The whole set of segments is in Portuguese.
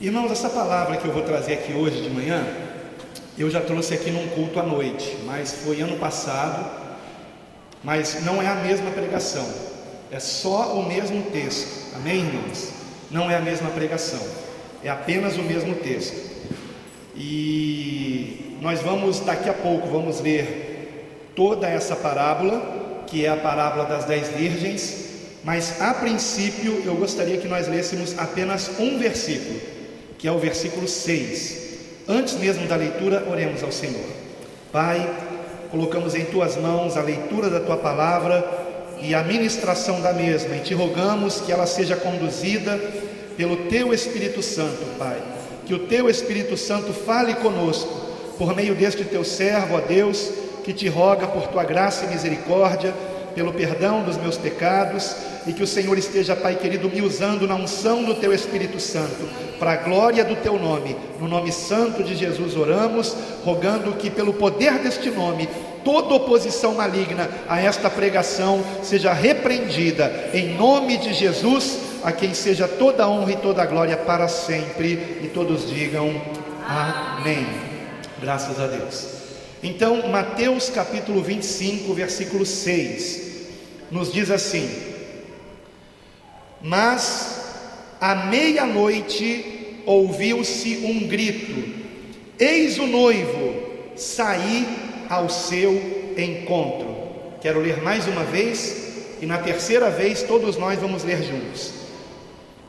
Irmãos, essa palavra que eu vou trazer aqui hoje de manhã, eu já trouxe aqui num culto à noite, mas foi ano passado, mas não é a mesma pregação, é só o mesmo texto, amém, irmãos? Não é a mesma pregação, é apenas o mesmo texto. E nós vamos, daqui a pouco, vamos ler toda essa parábola, que é a parábola das 10 virgens, mas a princípio eu gostaria que nós lêssemos apenas um versículo, que é o versículo 6. Antes mesmo da leitura, oremos ao Senhor. Pai, colocamos em Tuas mãos a leitura da Tua palavra e a ministração da mesma, e Te rogamos que ela seja conduzida pelo Teu Espírito Santo, Pai. Que o Teu Espírito Santo fale conosco, por meio deste Teu servo, ó Deus, que Te roga por Tua graça e misericórdia, pelo perdão dos meus pecados, e que o Senhor esteja, Pai querido, me usando na unção do Teu Espírito Santo, para a glória do Teu nome. No nome santo de Jesus oramos, rogando que pelo poder deste nome, toda oposição maligna a esta pregação seja repreendida, em nome de Jesus, a quem seja toda a honra e toda a glória para sempre, e todos digam amém. Graças a Deus. Então, Mateus capítulo 25, versículo 6, nos diz assim: mas à meia-noite ouviu-se um grito: eis o noivo, saí ao seu encontro. Quero ler mais uma vez, e na terceira vez todos nós vamos ler juntos.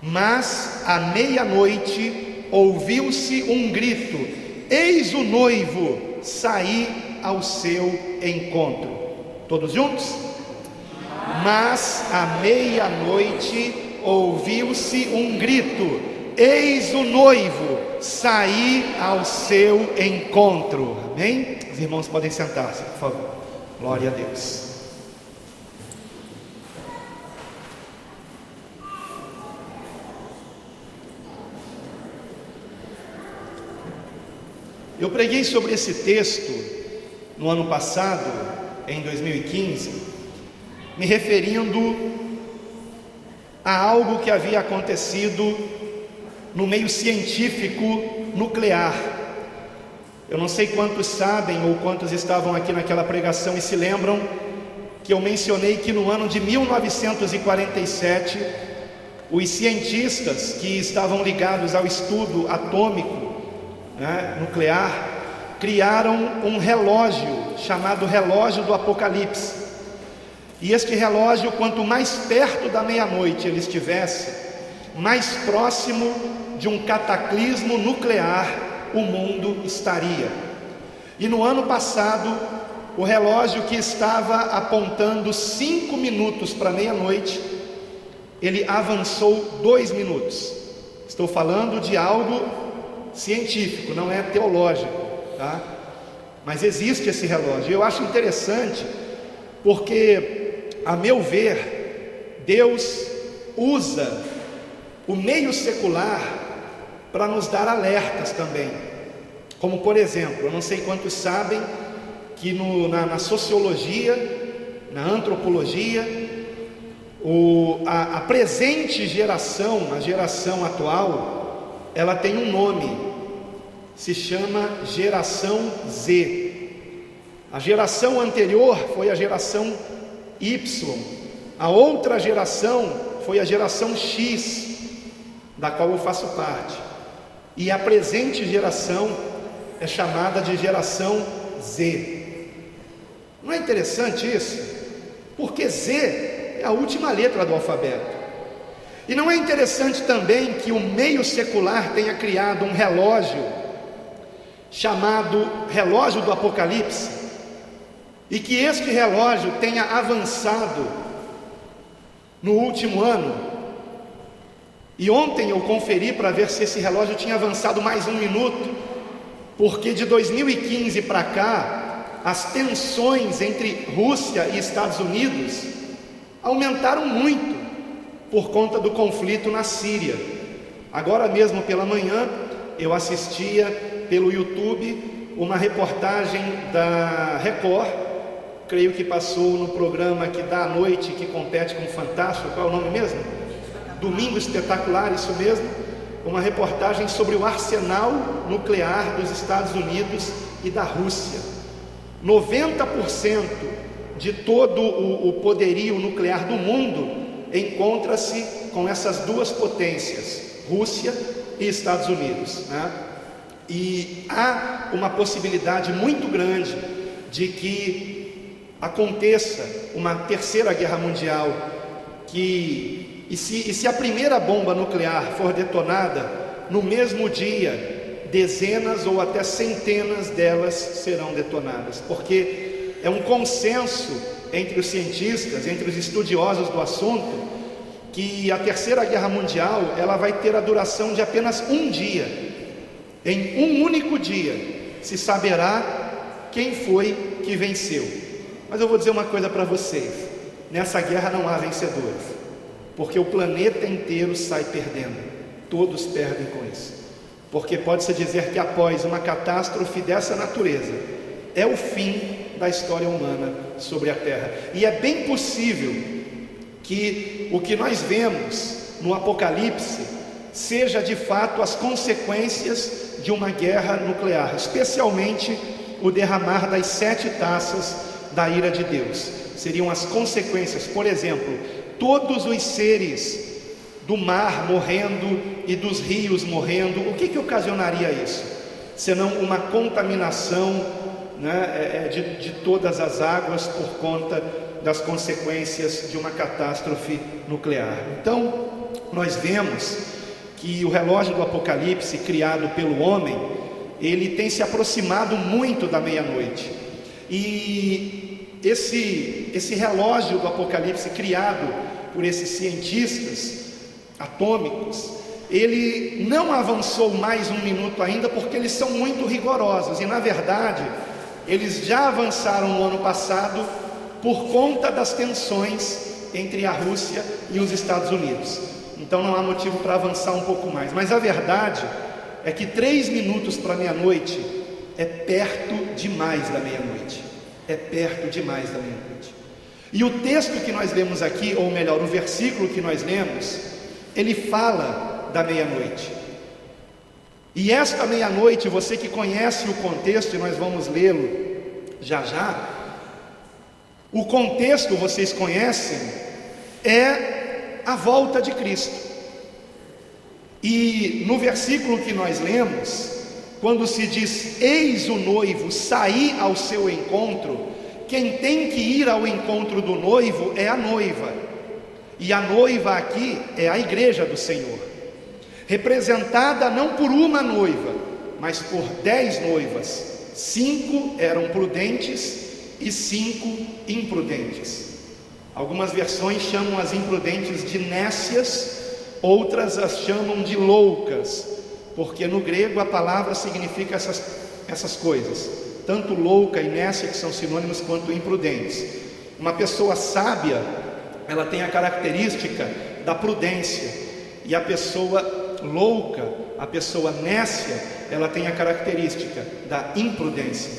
Mas à meia-noite ouviu-se um grito: eis o noivo, saí ao seu encontro. Todos juntos? Mas à meia-noite ouviu-se um grito: eis o noivo, saí ao seu encontro. Amém? Os irmãos podem sentar-se, por favor. Glória a Deus. Eu preguei sobre esse texto no ano passado, em 2015, me referindo a algo que havia acontecido no meio científico nuclear. Eu não sei quantos sabem ou quantos estavam aqui naquela pregação e se lembram que eu mencionei que no ano de 1947, os cientistas que estavam ligados ao estudo atômico, nuclear, criaram um relógio chamado relógio do Apocalipse. E este relógio, quanto mais perto da meia-noite ele estivesse, mais próximo de um cataclismo nuclear o mundo estaria. E no ano passado, o relógio que estava apontando 5 minutos para meia-noite, ele avançou 2 minutos. Estou falando de algo científico, não é teológico, tá? Mas existe esse relógio. Eu acho interessante porque, a meu ver, Deus usa o meio secular para nos dar alertas também. Como por exemplo, eu não sei quantos sabem que na sociologia, na antropologia, a presente geração, a geração atual, ela tem um nome, se chama geração Z. A geração anterior foi a geração Y, a outra geração foi a geração X, da qual eu faço parte, e a presente geração é chamada de geração Z. Não é interessante isso? Porque Z é a última letra do alfabeto. E não é interessante também que o meio secular tenha criado um relógio chamado relógio do Apocalipse, e que este relógio tenha avançado no último ano? E ontem eu conferi para ver se esse relógio tinha avançado mais 1 minuto, porque de 2015 para cá, as tensões entre Rússia e Estados Unidos aumentaram muito por conta do conflito na Síria. Agora mesmo pela manhã eu assistia pelo YouTube uma reportagem da Record, creio que passou no programa que dá à noite, que compete com o Fantástico. Qual é o nome mesmo? Domingo Espetacular, isso mesmo. uma reportagem sobre o arsenal nuclear dos Estados Unidos e da Rússia. 90% de todo o poderio nuclear do mundo encontra-se com essas duas potências, Rússia e Estados Unidos, né? E há uma possibilidade muito grande de que aconteça uma terceira guerra mundial, e se a primeira bomba nuclear for detonada, no mesmo dia, dezenas ou até centenas delas serão detonadas, porque é um consenso entre os cientistas, entre os estudiosos do assunto, que a terceira guerra mundial ela vai ter a duração de apenas um dia. Em um único dia se saberá quem foi que venceu. Mas eu vou dizer uma coisa para vocês: nessa guerra não há vencedores, porque o planeta inteiro sai perdendo. Todos perdem com isso, porque pode-se dizer que após uma catástrofe dessa natureza é o fim da história humana sobre a Terra. E é bem possível que o que nós vemos no Apocalipse seja de fato as consequências de uma guerra nuclear, especialmente o derramar das 7 taças da ira de Deus. Seriam as consequências, por exemplo, todos os seres do mar morrendo e dos rios morrendo. O que ocasionaria isso? Senão uma contaminação, né, de todas as águas por conta das consequências de uma catástrofe nuclear. Então, nós vemos que o relógio do Apocalipse, criado pelo homem, ele tem se aproximado muito da meia-noite. E esse relógio do Apocalipse, criado por esses cientistas atômicos, ele não avançou mais um minuto ainda, porque eles são muito rigorosos. E na verdade, eles já avançaram no ano passado por conta das tensões entre a Rússia e os Estados Unidos. Então não há motivo para avançar um pouco mais. Mas a verdade é que 3 minutos para meia-noite é perto demais da meia-noite. É perto demais da meia-noite. E o texto que nós lemos aqui, ou melhor, o versículo que nós lemos, ele fala da meia-noite. E esta meia-noite, você que conhece o contexto, e nós vamos lê-lo já já, o contexto, vocês conhecem, é a volta de Cristo. E no versículo que nós lemos, quando se diz: eis o noivo sair ao seu encontro, quem tem que ir ao encontro do noivo é a noiva. E a noiva aqui é a igreja do Senhor, representada não por uma noiva, mas por 10 noivas. 5 eram prudentes e 5 imprudentes. Algumas versões chamam as imprudentes de nécias, outras as chamam de loucas, porque no grego a palavra significa essas coisas, tanto louca e nécia, que são sinônimos, quanto imprudentes. Uma pessoa sábia, ela tem a característica da prudência, e a pessoa louca, a pessoa nécia, ela tem a característica da imprudência.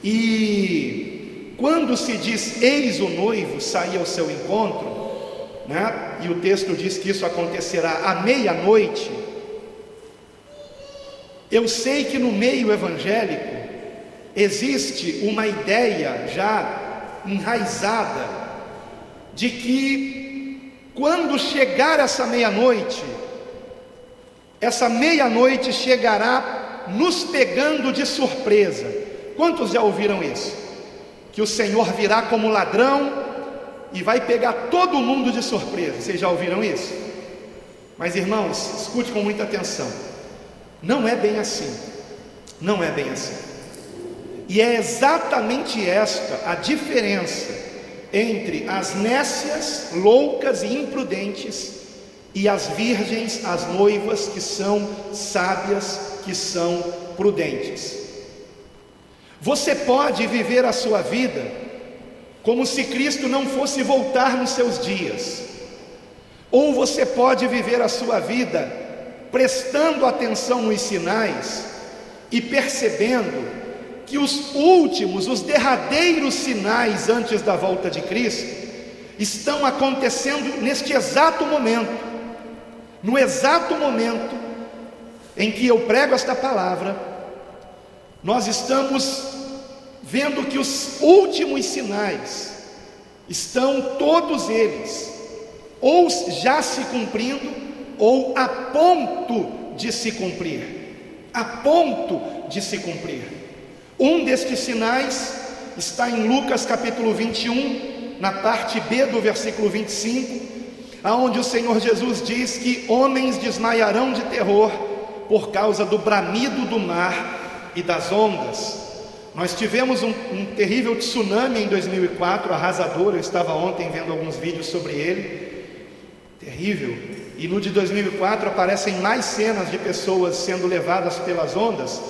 E quando se diz: eis o noivo sair ao seu encontro, né? E o texto diz que isso acontecerá à meia-noite. Eu sei que no meio evangélico existe uma ideia já enraizada de que quando chegar essa meia-noite chegará nos pegando de surpresa. Quantos já ouviram isso? Que o Senhor virá como ladrão e vai pegar todo mundo de surpresa. Vocês já ouviram isso? Mas irmãos, escute com muita atenção. Não é bem assim. Não é bem assim. E é exatamente esta a diferença entre as nécias, loucas e imprudentes, e as virgens, as noivas que são sábias, que são prudentes. Você pode viver a sua vida como se Cristo não fosse voltar nos seus dias, ou você pode viver a sua vida prestando atenção nos sinais e percebendo que os últimos, os derradeiros sinais antes da volta de Cristo estão acontecendo neste exato momento. No exato momento em que eu prego esta palavra, nós estamos vendo que os últimos sinais estão todos eles ou já se cumprindo ou a ponto de se cumprir. A ponto de se cumprir. Um destes sinais está em Lucas capítulo 21, na parte B do versículo 25, aonde o Senhor Jesus diz que homens desmaiarão de terror por causa do bramido do mar e das ondas. Nós tivemos um terrível tsunami em 2004, arrasador. Eu estava ontem vendo alguns vídeos sobre ele, terrível. E no de 2004 aparecem mais cenas de pessoas sendo levadas pelas ondas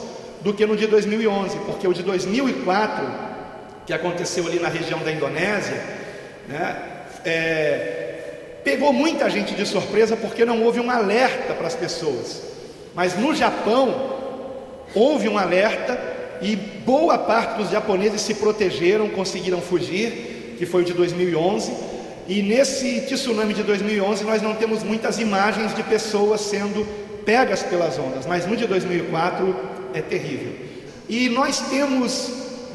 do que no de 2011, porque o de 2004, que aconteceu ali na região da Indonésia, pegou muita gente de surpresa, porque não houve um alerta para as pessoas. Mas no Japão houve um alerta e boa parte dos japoneses se protegeram, conseguiram fugir, que foi o de 2011. E nesse tsunami de 2011 nós não temos muitas imagens de pessoas sendo pegas pelas ondas, mas no de 2004 é terrível. E nós temos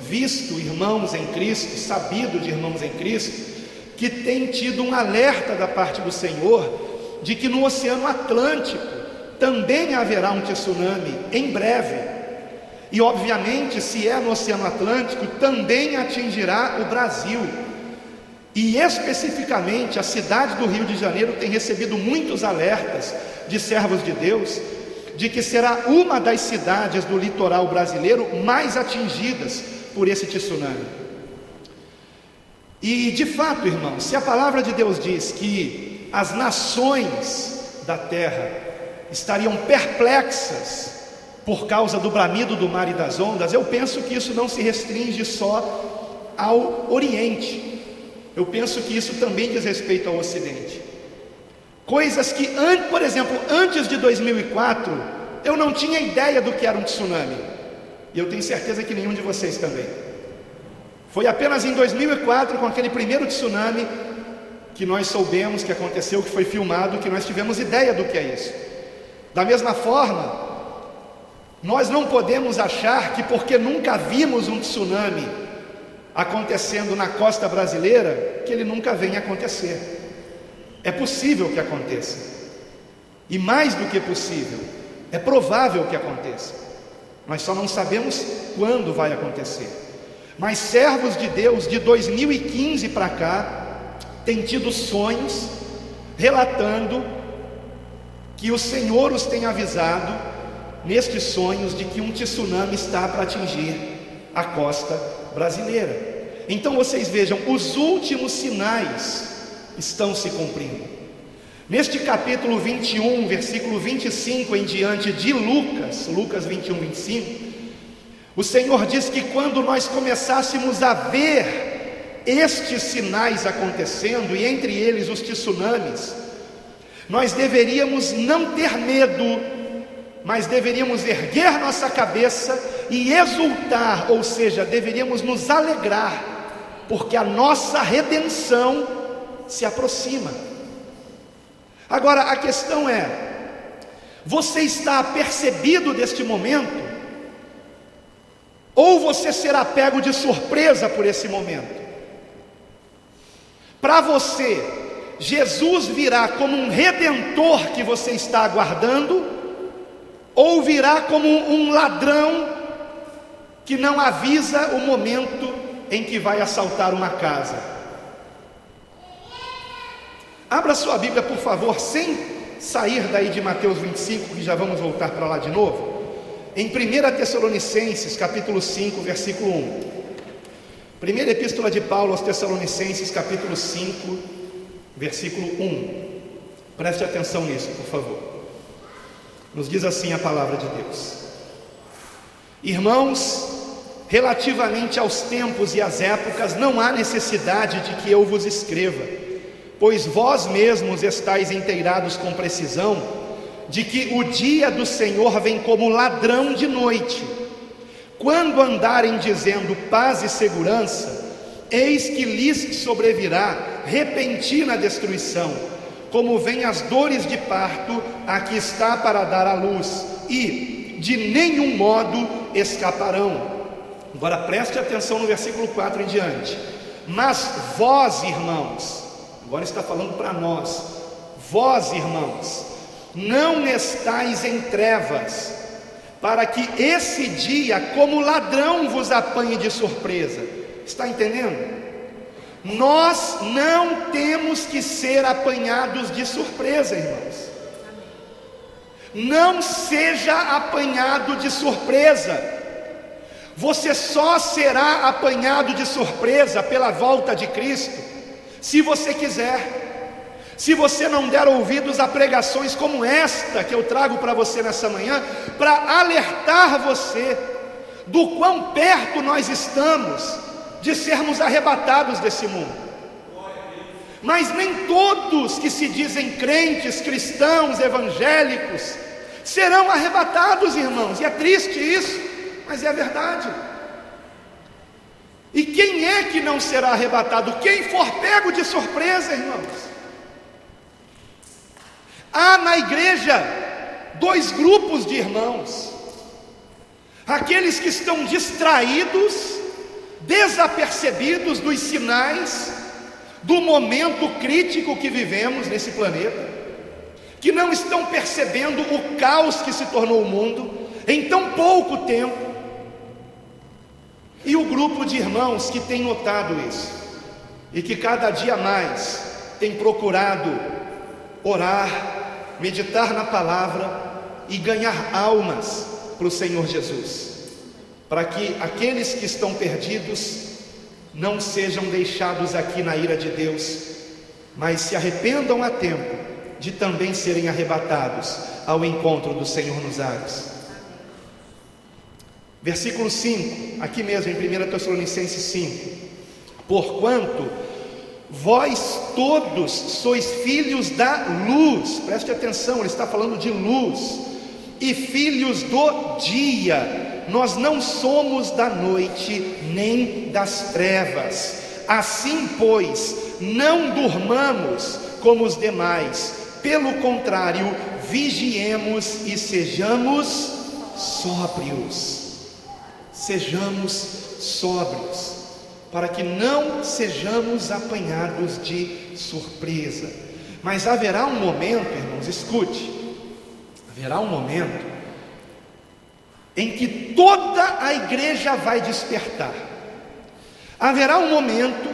visto irmãos em Cristo, sabido de irmãos em Cristo, que tem tido um alerta da parte do Senhor de que no Oceano Atlântico também haverá um tsunami em breve. E obviamente, se é no Oceano Atlântico, também atingirá o Brasil. E especificamente a cidade do Rio de Janeiro tem recebido muitos alertas de servos de Deus, de que será uma das cidades do litoral brasileiro mais atingidas por esse tsunami. E de fato, irmãos, se a palavra de Deus diz que as nações da terra estariam perplexas por causa do bramido do mar e das ondas, eu penso que isso não se restringe só ao Oriente. Eu penso que isso também diz respeito ao Ocidente. Coisas que, por exemplo, antes de 2004, eu não tinha ideia do que era um tsunami. E eu tenho certeza que nenhum de vocês também. Foi apenas em 2004, com aquele primeiro tsunami, que nós soubemos que aconteceu, que foi filmado, que nós tivemos ideia do que é isso. Da mesma forma, nós não podemos achar que porque nunca vimos um tsunami acontecendo na costa brasileira, que ele nunca venha acontecer. É possível que aconteça, e mais do que possível, é provável que aconteça. Nós só não sabemos quando vai acontecer. Mas servos de Deus de 2015 para cá têm tido sonhos relatando que o Senhor os tem avisado nestes sonhos de que um tsunami está para atingir a costa brasileira. Então vocês vejam, os últimos sinais estão se cumprindo. Neste capítulo 21, versículo 25 em diante de Lucas 21, 25, o Senhor diz que quando nós começássemos a ver estes sinais acontecendo, e entre eles os tsunamis, nós deveríamos não ter medo, mas deveríamos erguer nossa cabeça e exultar, ou seja, deveríamos nos alegrar, porque a nossa redenção se aproxima. Agora a questão é: você está apercebido deste momento? Ou você será pego de surpresa por esse momento? Para você, Jesus virá como um redentor que você está aguardando, ou virá como um ladrão que não avisa o momento em que vai assaltar uma casa? Abra sua Bíblia, por favor, sem sair daí de Mateus 25, que já vamos voltar para lá de novo, em 1 Tessalonicenses, capítulo 5, versículo 1. Primeira epístola de Paulo aos Tessalonicenses, capítulo 5, versículo 1. Preste atenção nisso, por favor. Nos diz assim a palavra de Deus: irmãos, relativamente aos tempos e às épocas, não há necessidade de que eu vos escreva, pois vós mesmos estáis inteirados com precisão de que o dia do Senhor vem como ladrão de noite. Quando andarem dizendo paz e segurança, eis que lhes sobrevirá repentina destruição, como vem as dores de parto a que está para dar à luz, e de nenhum modo escaparão. Agora preste atenção no versículo 4 em diante. Mas vós, irmãos, agora está falando para nós, vós, irmãos, não estáis em trevas, para que esse dia como ladrão vos apanhe de surpresa. Está entendendo? Nós não temos que ser apanhados de surpresa, irmãos. Não seja apanhado de surpresa. Você só será apanhado de surpresa pela volta de Cristo se você quiser. Se você não der ouvidos a pregações como esta que eu trago para você nessa manhã, para alertar você do quão perto nós estamos de sermos arrebatados desse mundo. Mas nem todos que se dizem crentes, cristãos, evangélicos serão arrebatados, irmãos, e é triste isso, mas é a verdade. E quem é que não será arrebatado? Quem for pego de surpresa, irmãos. Há na igreja dois grupos de irmãos: aqueles que estão distraídos, desapercebidos dos sinais do momento crítico que vivemos nesse planeta, que não estão percebendo o caos que se tornou o mundo em tão pouco tempo. E o grupo de irmãos que tem notado isso e que cada dia mais tem procurado orar, meditar na palavra e ganhar almas para o Senhor Jesus, para que aqueles que estão perdidos não sejam deixados aqui na ira de Deus, mas se arrependam a tempo de também serem arrebatados ao encontro do Senhor nos ares. Versículo 5, aqui mesmo em 1 Tessalonicenses 5: porquanto vós todos sois filhos da luz, preste atenção, ele está falando de luz, e filhos do dia. Nós não somos da noite nem das trevas. Assim, pois, não durmamos como os demais, pelo contrário, vigiemos e sejamos sóbrios. Sejamos sóbrios, para que não sejamos apanhados de surpresa. Mas haverá um momento, irmãos, escute, haverá um momento em que toda a igreja vai despertar. Haverá um momento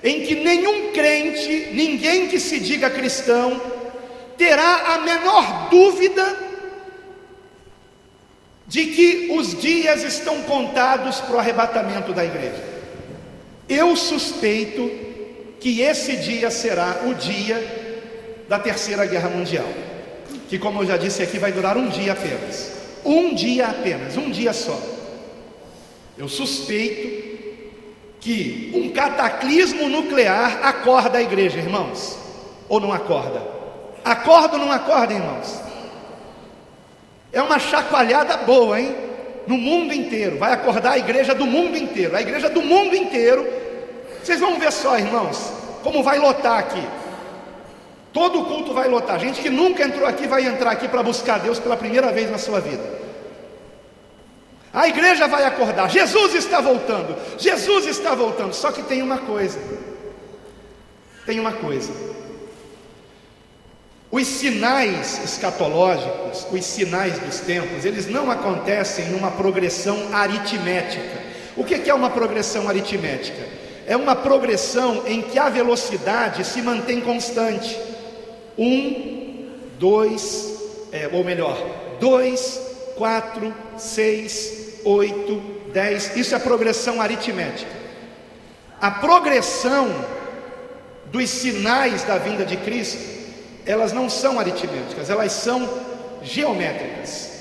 em que nenhum crente, ninguém que se diga cristão, terá a menor dúvida de que os dias estão contados para o arrebatamento da igreja. Eu suspeito que esse dia será o dia da Terceira Guerra Mundial, que, como eu já disse aqui, vai durar um dia apenas. Um dia apenas, um dia só. Eu suspeito que um cataclismo nuclear acorda a igreja, irmãos. Ou não acorda? Acorda ou não acorda, irmãos? É uma chacoalhada boa, hein? No mundo inteiro, vai acordar a igreja do mundo inteiro. A igreja do mundo inteiro. Vocês vão ver só, irmãos, como vai lotar aqui. Todo culto vai lotar. Gente que nunca entrou aqui vai entrar aqui para buscar Deus pela primeira vez na sua vida. A igreja vai acordar. Jesus está voltando. Jesus está voltando. Só que tem uma coisa. Tem uma coisa. Os sinais escatológicos, os sinais dos tempos, eles não acontecem numa progressão aritmética. O que é uma progressão aritmética? É uma progressão em que a velocidade se mantém constante. 2, 4, 6, 8, 10. Isso é progressão aritmética. A progressão dos sinais da vinda de Cristo, elas não são aritméticas, elas são geométricas.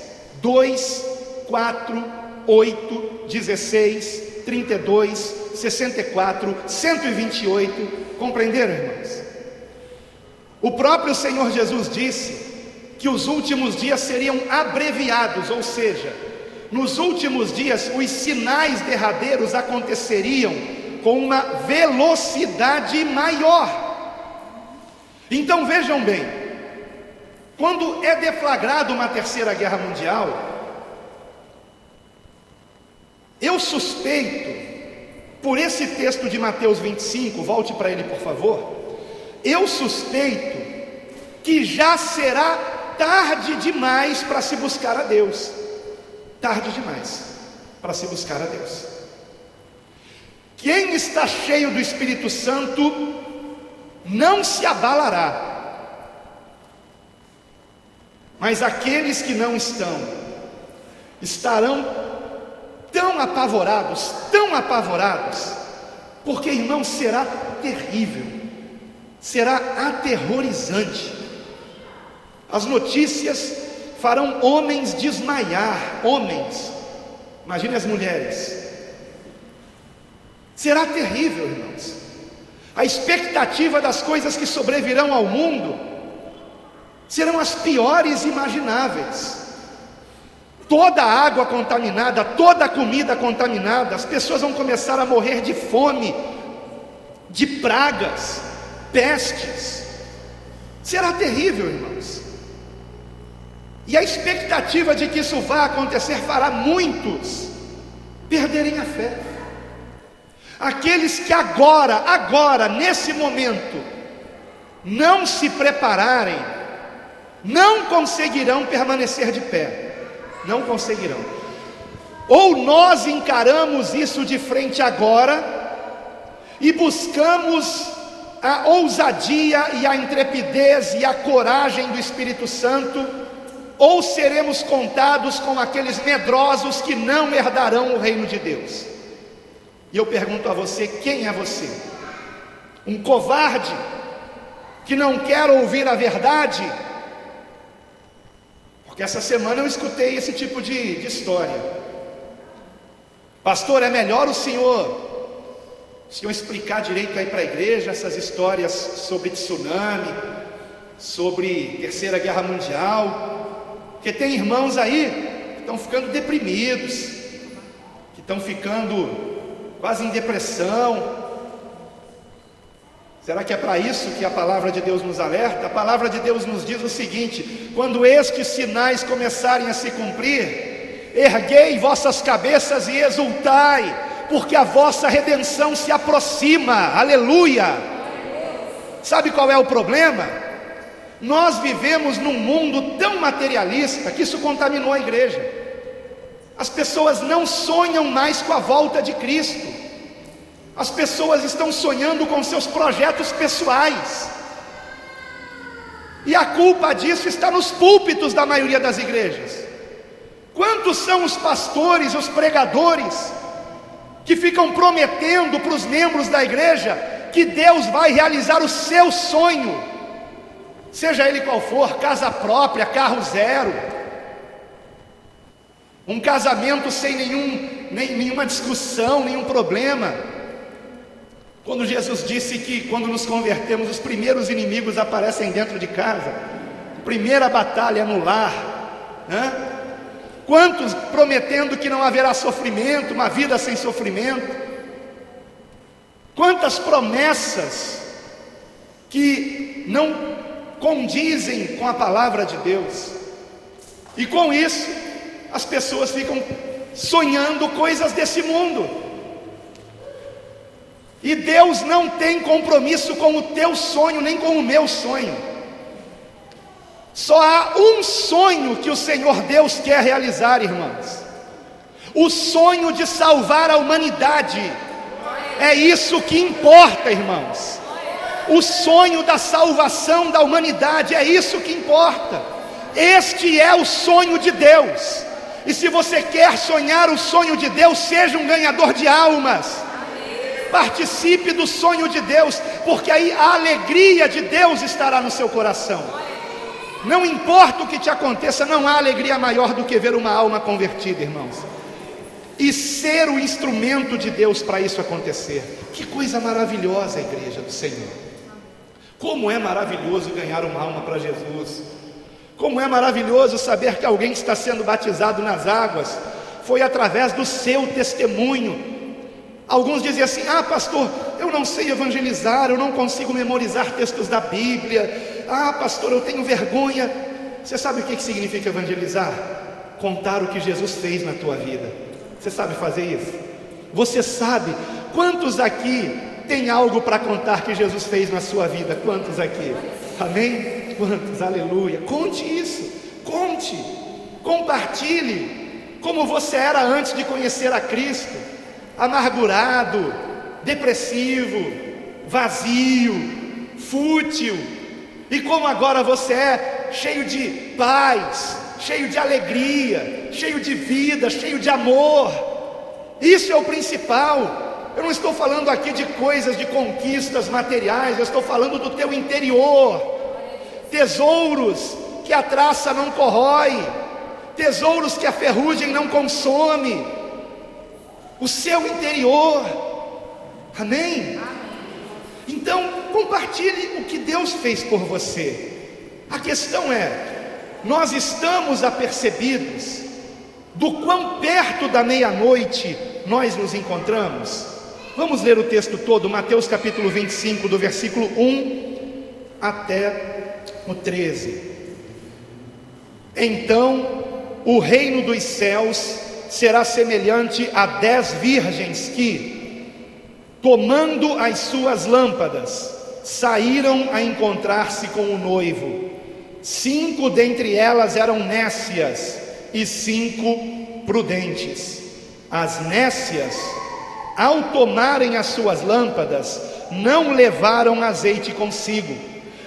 2, 4, 8, 16, 32, 64, 128. Compreenderam, irmãos? O próprio Senhor Jesus disse que os últimos dias seriam abreviados, ou seja, nos últimos dias os sinais derradeiros aconteceriam com uma velocidade maior. Então vejam bem, quando é deflagrada uma terceira guerra mundial, eu suspeito, por esse texto de Mateus 25, volte para ele por favor, eu suspeito que já será tarde demais para se buscar a Deus, tarde demais para se buscar a Deus. Quem está cheio do Espírito Santo não se abalará, mas aqueles que não estão, estarão tão apavorados, porque, irmão, será terrível, será aterrorizante. As notícias farão homens desmaiar, homens, imagine as mulheres. Será terrível, irmãos. A expectativa das coisas que sobrevirão ao mundo serão as piores imagináveis. Toda a água contaminada, toda a comida contaminada, as pessoas vão começar a morrer de fome, de pragas, pestes. Será terrível, irmãos. E a expectativa de que isso vá acontecer fará muitos perderem a fé. Aqueles que agora, nesse momento, não se prepararem, não conseguirão permanecer de pé. Não conseguirão. Ou nós encaramos isso de frente agora e buscamos a ousadia e a intrepidez e a coragem do Espírito Santo, ou seremos contados com aqueles medrosos que não herdarão o reino de Deus. E eu pergunto a você: quem é você? Um covarde que não quer ouvir a verdade? Porque essa semana eu escutei esse tipo de história. Pastor, é melhor o senhor explicar direito aí para a igreja essas histórias sobre tsunami, sobre terceira guerra mundial, porque tem irmãos aí que estão ficando deprimidos, que estão ficando quase em depressão. Será que é para isso que a palavra de Deus nos alerta? A palavra de Deus nos diz o seguinte: quando estes sinais começarem a se cumprir, erguei vossas cabeças e exultai, porque a vossa redenção se aproxima. Aleluia! Sabe qual é o problema? Nós vivemos num mundo tão materialista que isso contaminou a igreja. As pessoas não sonham mais com a volta de Cristo. As pessoas estão sonhando com seus projetos pessoais, e a culpa disso está nos púlpitos da maioria das igrejas. Quantos são os pastores, os pregadores, que ficam prometendo para os membros da igreja que Deus vai realizar o seu sonho, seja ele qual for, casa própria, carro zero, um casamento sem nenhuma discussão, nenhum problema. Quando Jesus disse que quando nos convertemos, os primeiros inimigos aparecem dentro de casa, primeira batalha no lar, né? Quantos prometendo que não haverá sofrimento, uma vida sem sofrimento? Quantas promessas que não condizem com a palavra de Deus? E com isso, as pessoas ficam sonhando coisas desse mundo. E Deus não tem compromisso com o teu sonho, nem com o meu sonho. Só há um sonho que o Senhor Deus quer realizar, irmãos: o sonho de salvar a humanidade. É isso que importa, irmãos. O sonho da salvação da humanidade, é isso que importa. Este é o sonho de Deus. E se você quer sonhar o sonho de Deus, seja um ganhador de almas. Participe do sonho de Deus, porque aí a alegria de Deus estará no seu coração. Não importa o que te aconteça, não há alegria maior do que ver uma alma convertida, irmãos, e ser o instrumento de Deus para isso acontecer. Que coisa maravilhosa a igreja do Senhor. Como é maravilhoso ganhar uma alma para Jesus. Como é maravilhoso saber que alguém que está sendo batizado nas águas foi através do seu testemunho. Alguns dizem assim: ah, pastor, eu não sei evangelizar, eu não consigo memorizar textos da Bíblia. Ah, pastor, eu tenho vergonha. Você sabe o que significa evangelizar? Contar o que Jesus fez na tua vida. Você sabe fazer isso? Você sabe? Quantos aqui tem algo para contar que Jesus fez na sua vida? Quantos aqui? Amém? Quantos? Aleluia. Conte isso. Conte. Compartilhe como você era antes de conhecer a Cristo. Amargurado, depressivo, vazio, fútil. E como agora você é cheio de paz, cheio de alegria, cheio de vida, cheio de amor. Isso é o principal. Eu não estou falando aqui de coisas, de conquistas materiais. Eu estou falando do teu interior. Tesouros que a traça não corrói, tesouros que a ferrugem não consome. O seu interior. Amém? Então compartilhe o que Deus fez por você. A questão é, nós estamos apercebidos do quão perto da meia-noite nós nos encontramos? Vamos ler o texto todo, Mateus capítulo 25, do versículo 1 até o 13. Então o reino dos céus será semelhante a 10 virgens que, tomando as suas lâmpadas, saíram a encontrar-se com o noivo. 5 dentre elas eram nécias e 5 prudentes. As nécias, ao tomarem as suas lâmpadas, não levaram azeite consigo.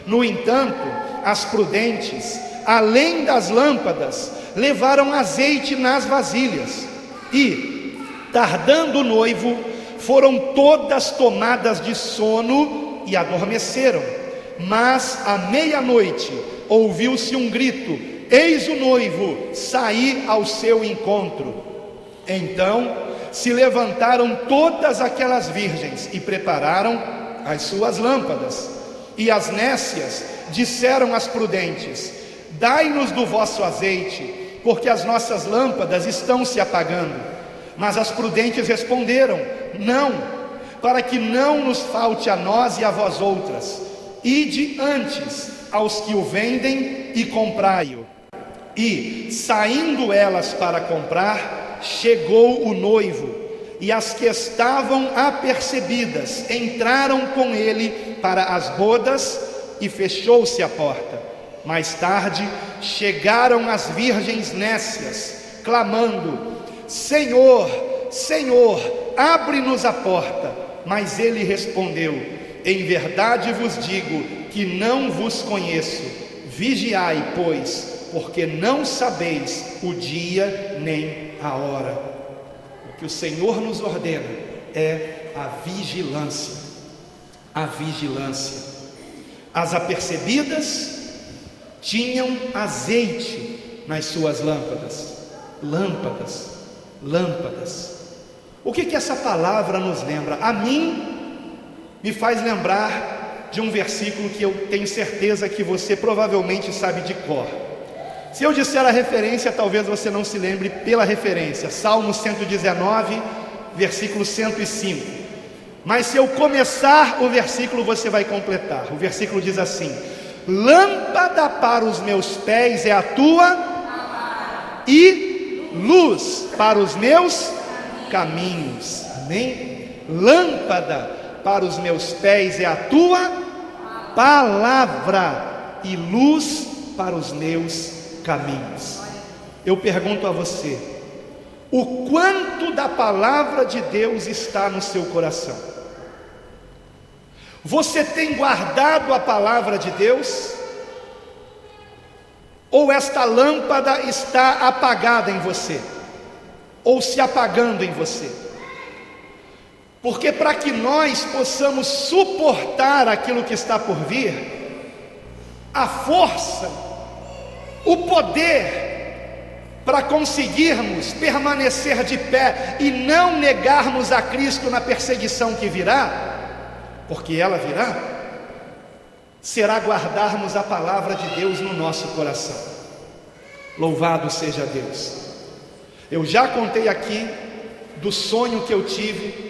No entanto, as prudentes, além das lâmpadas, levaram azeite nas vasilhas. E, tardando o noivo, foram todas tomadas de sono e adormeceram. Mas à meia-noite ouviu-se um grito: eis o noivo, saí ao seu encontro. Então se levantaram todas aquelas virgens e prepararam as suas lâmpadas. E as nécias disseram às prudentes: dai-nos do vosso azeite, porque as nossas lâmpadas estão se apagando. Mas as prudentes responderam: não, para que não nos falte a nós e a vós outras. Ide antes aos que o vendem e comprai-o. E, saindo elas para comprar, chegou o noivo, e as que estavam apercebidas entraram com ele para as bodas, e fechou-se a porta. Mais tarde chegaram as virgens nécias, clamando: Senhor, Senhor, abre-nos a porta. Mas ele respondeu: em verdade vos digo que não vos conheço. Vigiai, pois, porque não sabeis o dia nem a hora. O que o Senhor nos ordena é a vigilância. A vigilância. As apercebidas tinham azeite nas suas lâmpadas. Lâmpadas, lâmpadas. O que essa palavra nos lembra? A mim me faz lembrar de um versículo que eu tenho certeza que você provavelmente sabe de cor. Se eu disser a referência, talvez você não se lembre pela referência. Salmo 119, versículo 105. Mas se eu começar o versículo, você vai completar. O versículo diz assim: lâmpada para os meus pés é a tua e luz para os meus caminhos. Amém? Lâmpada para os meus pés é a tua palavra e luz para os meus caminhos. Eu pergunto a você: o quanto da palavra de Deus está no seu coração? Você tem guardado a palavra de Deus? Ou esta lâmpada está apagada em você? Ou se apagando em você? Porque para que nós possamos suportar aquilo que está por vir, a força, o poder para conseguirmos permanecer de pé e não negarmos a Cristo na perseguição que virá, porque ela virá, será guardarmos a palavra de Deus no nosso coração. Louvado seja Deus. Eu já contei aqui do sonho que eu tive,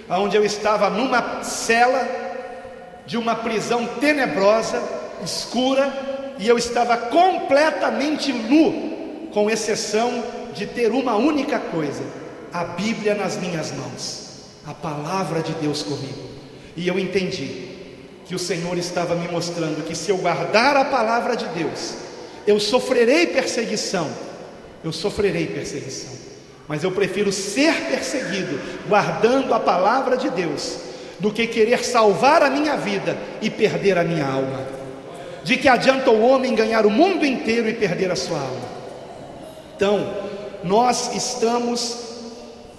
onde eu estava numa cela de uma prisão tenebrosa, escura, e eu estava completamente nu, com exceção de ter uma única coisa: a Bíblia nas minhas mãos, a palavra de Deus comigo. E eu entendi que o Senhor estava me mostrando que se eu guardar a palavra de Deus, eu sofrerei perseguição, mas eu prefiro ser perseguido guardando a palavra de Deus, do que querer salvar a minha vida e perder a minha alma. De que adianta o homem ganhar o mundo inteiro e perder a sua alma? Então, nós estamos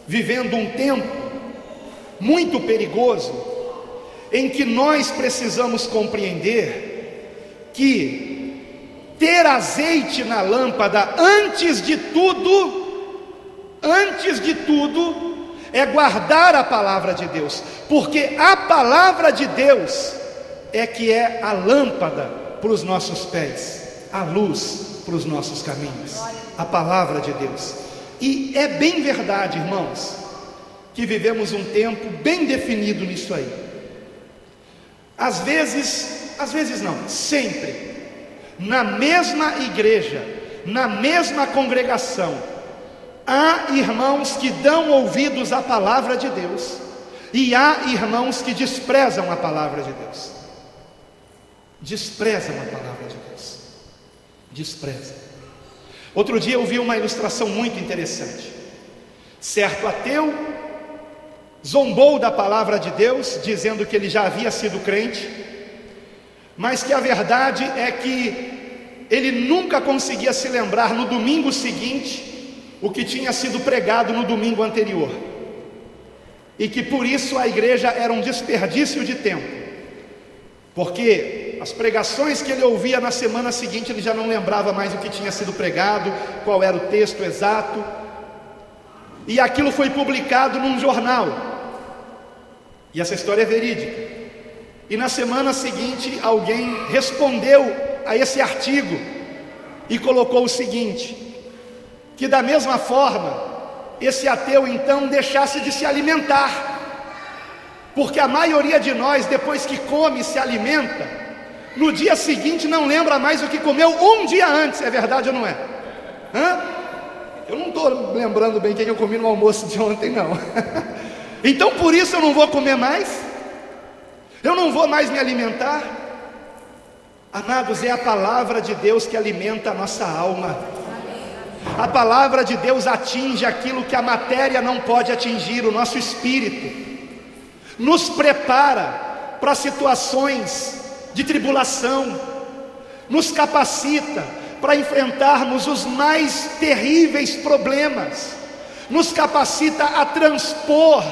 vivendo um tempo muito perigoso, em que nós precisamos compreender que ter azeite na lâmpada, antes de tudo, é guardar a palavra de Deus, porque a palavra de Deus é que é a lâmpada para os nossos pés, a luz para os nossos caminhos, a palavra de Deus. E é bem verdade, irmãos, que vivemos um tempo bem definido nisso aí. Às vezes não, sempre, na mesma igreja, na mesma congregação, há irmãos que dão ouvidos à palavra de Deus, e há irmãos que desprezam a palavra de Deus. Desprezam a palavra de Deus. Desprezam. Outro dia eu vi uma ilustração muito interessante. Certo ateu zombou da palavra de Deus, dizendo que ele já havia sido crente, mas que a verdade é que ele nunca conseguia se lembrar no domingo seguinte o que tinha sido pregado no domingo anterior, e que por isso a igreja era um desperdício de tempo, porque as pregações que ele ouvia na semana seguinte ele já não lembrava mais o que tinha sido pregado, qual era o texto exato, e aquilo foi publicado num jornal, e essa história é verídica. E na semana seguinte alguém respondeu a esse artigo e colocou o seguinte: que da mesma forma esse ateu então deixasse de se alimentar, porque a maioria de nós, depois que come e se alimenta, no dia seguinte não lembra mais o que comeu um dia antes. É verdade ou não é? Eu não estou lembrando bem o que eu comi no almoço de ontem, não. Então por isso eu não vou comer mais, eu não vou mais me alimentar. Amados, é a palavra de Deus que alimenta a nossa alma. A palavra de Deus atinge aquilo que a matéria não pode atingir, o nosso espírito, nos prepara para situações de tribulação, nos capacita para enfrentarmos os mais terríveis problemas, nos capacita a transpor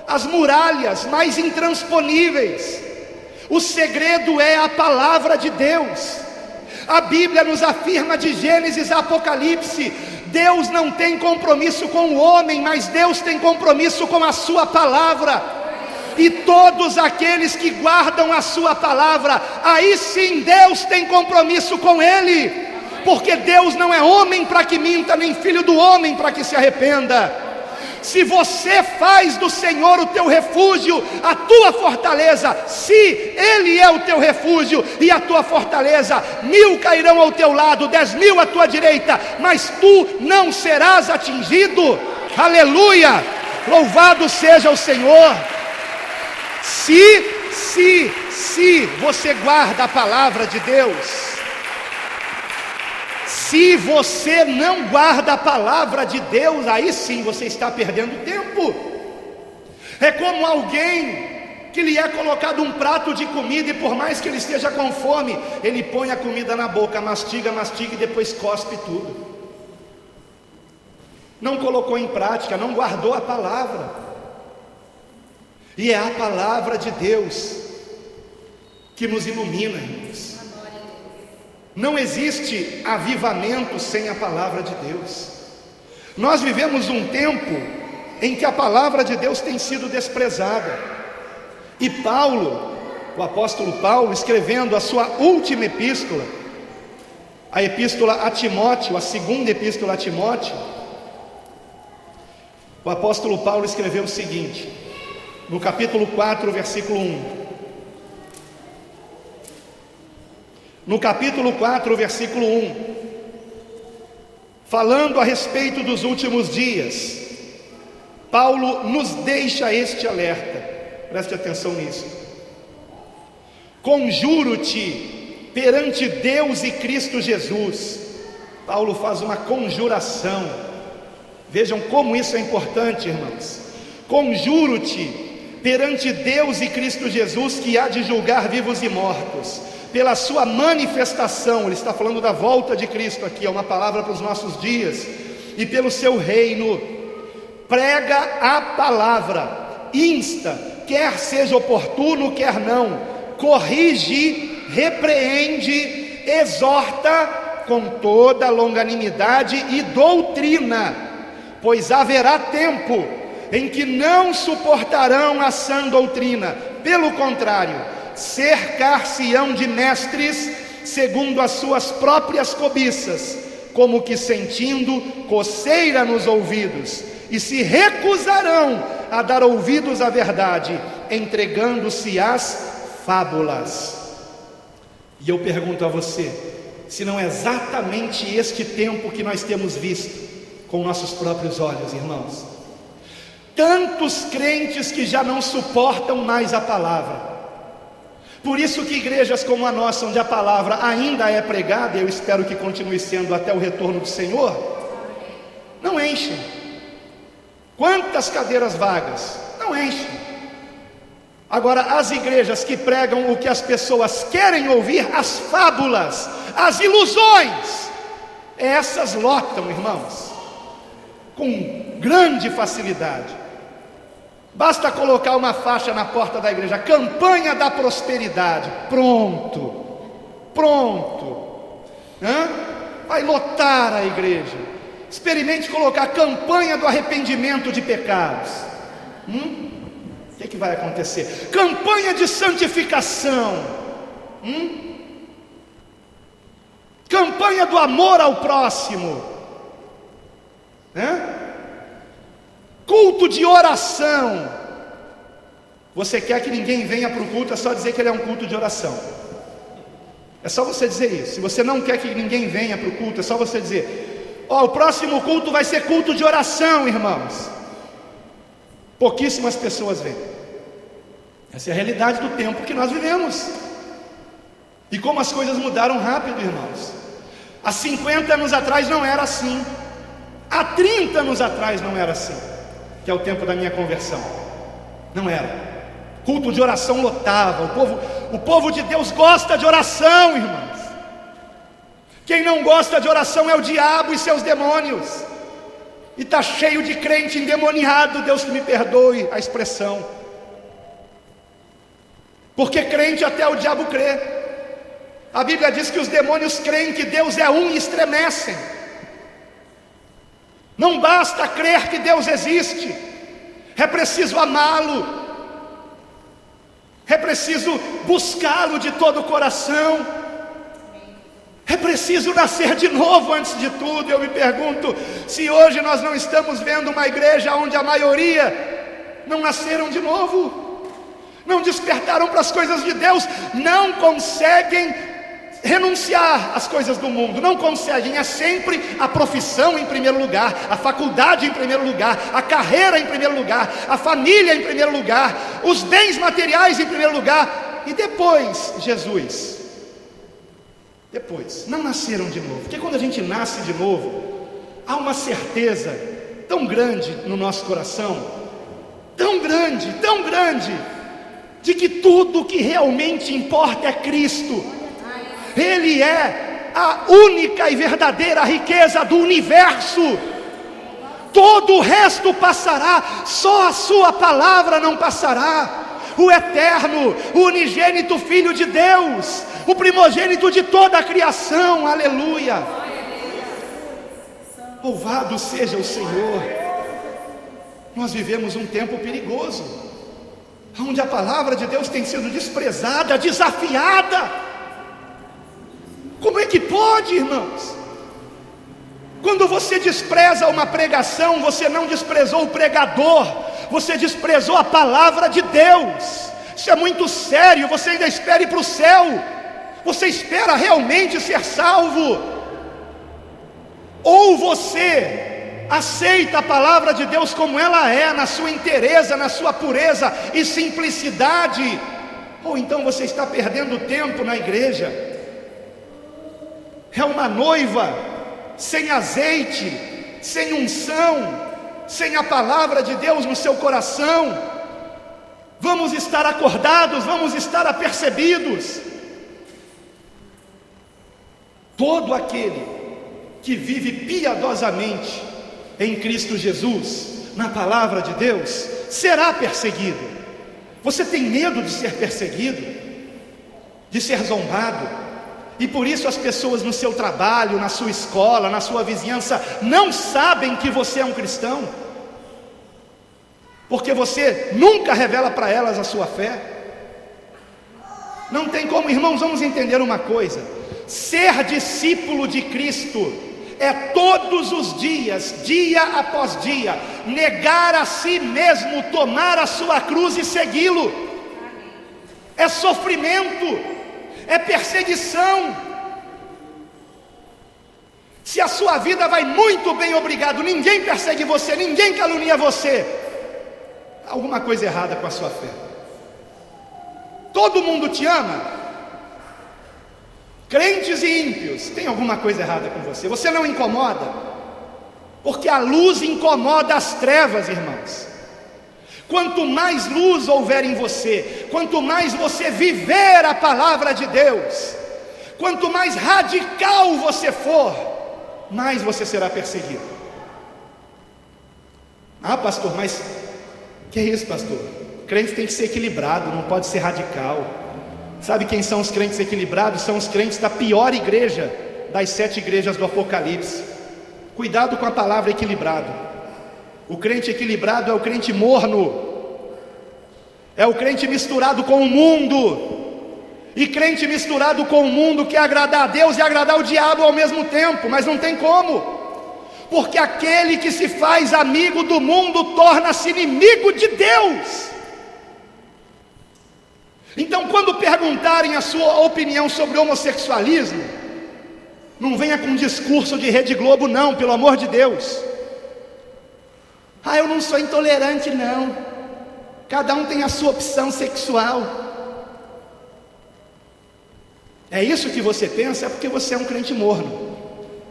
as muralhas mais intransponíveis. O segredo é a palavra de Deus. A Bíblia nos afirma, de Gênesis a Apocalipse, Deus não tem compromisso com o homem, mas Deus tem compromisso com a sua palavra. E todos aqueles que guardam a sua palavra, aí sim Deus tem compromisso com ele, porque Deus não é homem para que minta, nem filho do homem para que se arrependa. Se você faz do Senhor o teu refúgio, a tua fortaleza, se Ele é o teu refúgio e a tua fortaleza, 1000 cairão ao teu lado, 10.000 à tua direita, mas tu não serás atingido. Aleluia! Louvado seja o Senhor. Se você guarda a palavra de Deus, se você não guarda a palavra de Deus, aí sim você está perdendo tempo. É como alguém que lhe é colocado um prato de comida, e por mais que ele esteja com fome, ele põe a comida na boca, mastiga e depois cospe tudo. Não colocou em prática, não guardou a palavra. E é a palavra de Deus que nos ilumina, irmãos. Não existe avivamento sem a palavra de Deus. Nós vivemos um tempo em que a palavra de Deus tem sido desprezada. E Paulo, o apóstolo Paulo, escrevendo a sua última epístola, a epístola a Timóteo, a segunda epístola a Timóteo, o apóstolo Paulo escreveu o seguinte, no capítulo 4, versículo 1: no capítulo 4, versículo 1, falando a respeito dos últimos dias, Paulo nos deixa este alerta, preste atenção nisso: conjuro-te perante Deus e Cristo Jesus. Paulo faz uma conjuração, vejam como isso é importante, irmãos. Conjuro-te perante Deus e Cristo Jesus, que há de julgar vivos e mortos, pela sua manifestação, ele está falando da volta de Cristo aqui, é uma palavra para os nossos dias, e pelo seu reino. Prega a palavra, insta, quer seja oportuno, quer não, corrige, repreende, exorta com toda longanimidade e doutrina, pois haverá tempo em que não suportarão a sã doutrina, pelo contrário, cercar-se-ão de mestres segundo as suas próprias cobiças, como que sentindo coceira nos ouvidos, e se recusarão a dar ouvidos à verdade, entregando-se às fábulas. E eu pergunto a você, se não é exatamente este tempo que nós temos visto com nossos próprios olhos, irmãos? Tantos crentes que já não suportam mais a palavra. Por isso que igrejas como a nossa, onde a palavra ainda é pregada, eu espero que continue sendo até o retorno do Senhor, não enchem. Quantas cadeiras vagas? Não enchem. Agora, as igrejas que pregam o que as pessoas querem ouvir, as fábulas, as ilusões, essas lotam, irmãos, com grande facilidade. Basta colocar uma faixa na porta da igreja: campanha da prosperidade. Pronto. Vai lotar a igreja. Experimente colocar campanha do arrependimento de pecados. O que vai acontecer? Campanha de santificação. Campanha do amor ao próximo. Culto de oração. Você quer que ninguém venha para o culto, é só dizer que ele é um culto de oração. É só você dizer isso. Se você não quer que ninguém venha para o culto, é só você dizer: o próximo culto vai ser culto de oração, irmãos. Pouquíssimas pessoas vêm. Essa é a realidade do tempo que nós vivemos. E como as coisas mudaram rápido, irmãos. Há 50 anos atrás não era assim. Há 30 anos atrás não era assim, que é o tempo da minha conversão. Não era. Culto de oração lotava. O povo de Deus gosta de oração, irmãos. Quem não gosta de oração é o diabo e seus demônios. E está cheio de crente endemoniado, Deus que me perdoe a expressão. Porque crente até o diabo crê. A Bíblia diz que os demônios creem que Deus é um e estremecem. Não basta crer que Deus existe, é preciso amá-lo, é preciso buscá-lo de todo o coração, é preciso nascer de novo antes de tudo. Eu me pergunto se hoje nós não estamos vendo uma igreja onde a maioria não nasceram de novo, não despertaram para as coisas de Deus, não conseguem renunciar às coisas do mundo, não conseguem. É sempre a profissão em primeiro lugar, a faculdade em primeiro lugar, a carreira em primeiro lugar, a família em primeiro lugar, os bens materiais em primeiro lugar, e depois Jesus. Depois, não nasceram de novo. Porque quando a gente nasce de novo, há uma certeza tão grande no nosso coração, tão grande, de que tudo que realmente importa é Cristo. Ele é a única e verdadeira riqueza do universo. Todo o resto passará, só a sua palavra não passará. O eterno, o unigênito Filho de Deus, o primogênito de toda a criação, aleluia. Louvado seja o Senhor. Nós vivemos um tempo perigoso, onde a palavra de Deus tem sido desprezada, desafiada. Como é que pode, irmãos? Quando você despreza uma pregação, você não desprezou o pregador, você desprezou a palavra de Deus. Isso é muito sério. Você ainda espera ir para o céu, Você espera realmente ser salvo? Ou você aceita a palavra de Deus como ela é, na sua inteireza, na sua pureza e simplicidade? Ou então você está perdendo tempo na igreja? É uma noiva sem azeite, sem unção, sem a palavra de Deus no seu coração. Vamos estar acordados, vamos estar apercebidos. Todo aquele que vive piedosamente em Cristo Jesus, na palavra de Deus, será perseguido. Você tem medo de ser perseguido, de ser zombado, e por isso as pessoas no seu trabalho, na sua escola, na sua vizinhança, não sabem que você é um cristão, porque você nunca revela para elas a sua fé. Não tem como, irmãos, vamos entender uma coisa: ser discípulo de Cristo é todos os dias, dia após dia, negar a si mesmo, tomar a sua cruz e segui-lo. É sofrimento, é perseguição. Se a sua vida vai muito bem, obrigado, ninguém persegue você, ninguém calunia você, alguma coisa errada com a sua fé. Todo mundo te ama, crentes e ímpios, tem alguma coisa errada com você. Você não incomoda, porque a luz incomoda as trevas, irmãos. Quanto mais luz houver em você, quanto mais você viver a palavra de Deus, quanto mais radical você for, mais você será perseguido. Ah, pastor, mas que é isso, pastor? Crente tem que ser equilibrado, não pode ser radical. Sabe quem são os crentes equilibrados? São os crentes da pior igreja das 7 igrejas do Apocalipse. Cuidado com a palavra equilibrado. O crente equilibrado é o crente morno, é o crente misturado com o mundo. E crente misturado com o mundo quer agradar a Deus e agradar o diabo ao mesmo tempo, mas não tem como, porque aquele que se faz amigo do mundo torna-se inimigo de Deus. Então, quando perguntarem a sua opinião sobre homossexualismo, não venha com um discurso de Rede Globo, não, pelo amor de Deus. Ah, eu não sou intolerante, não. Cada um tem a sua opção sexual. É isso que você pensa? É porque você é um crente morno,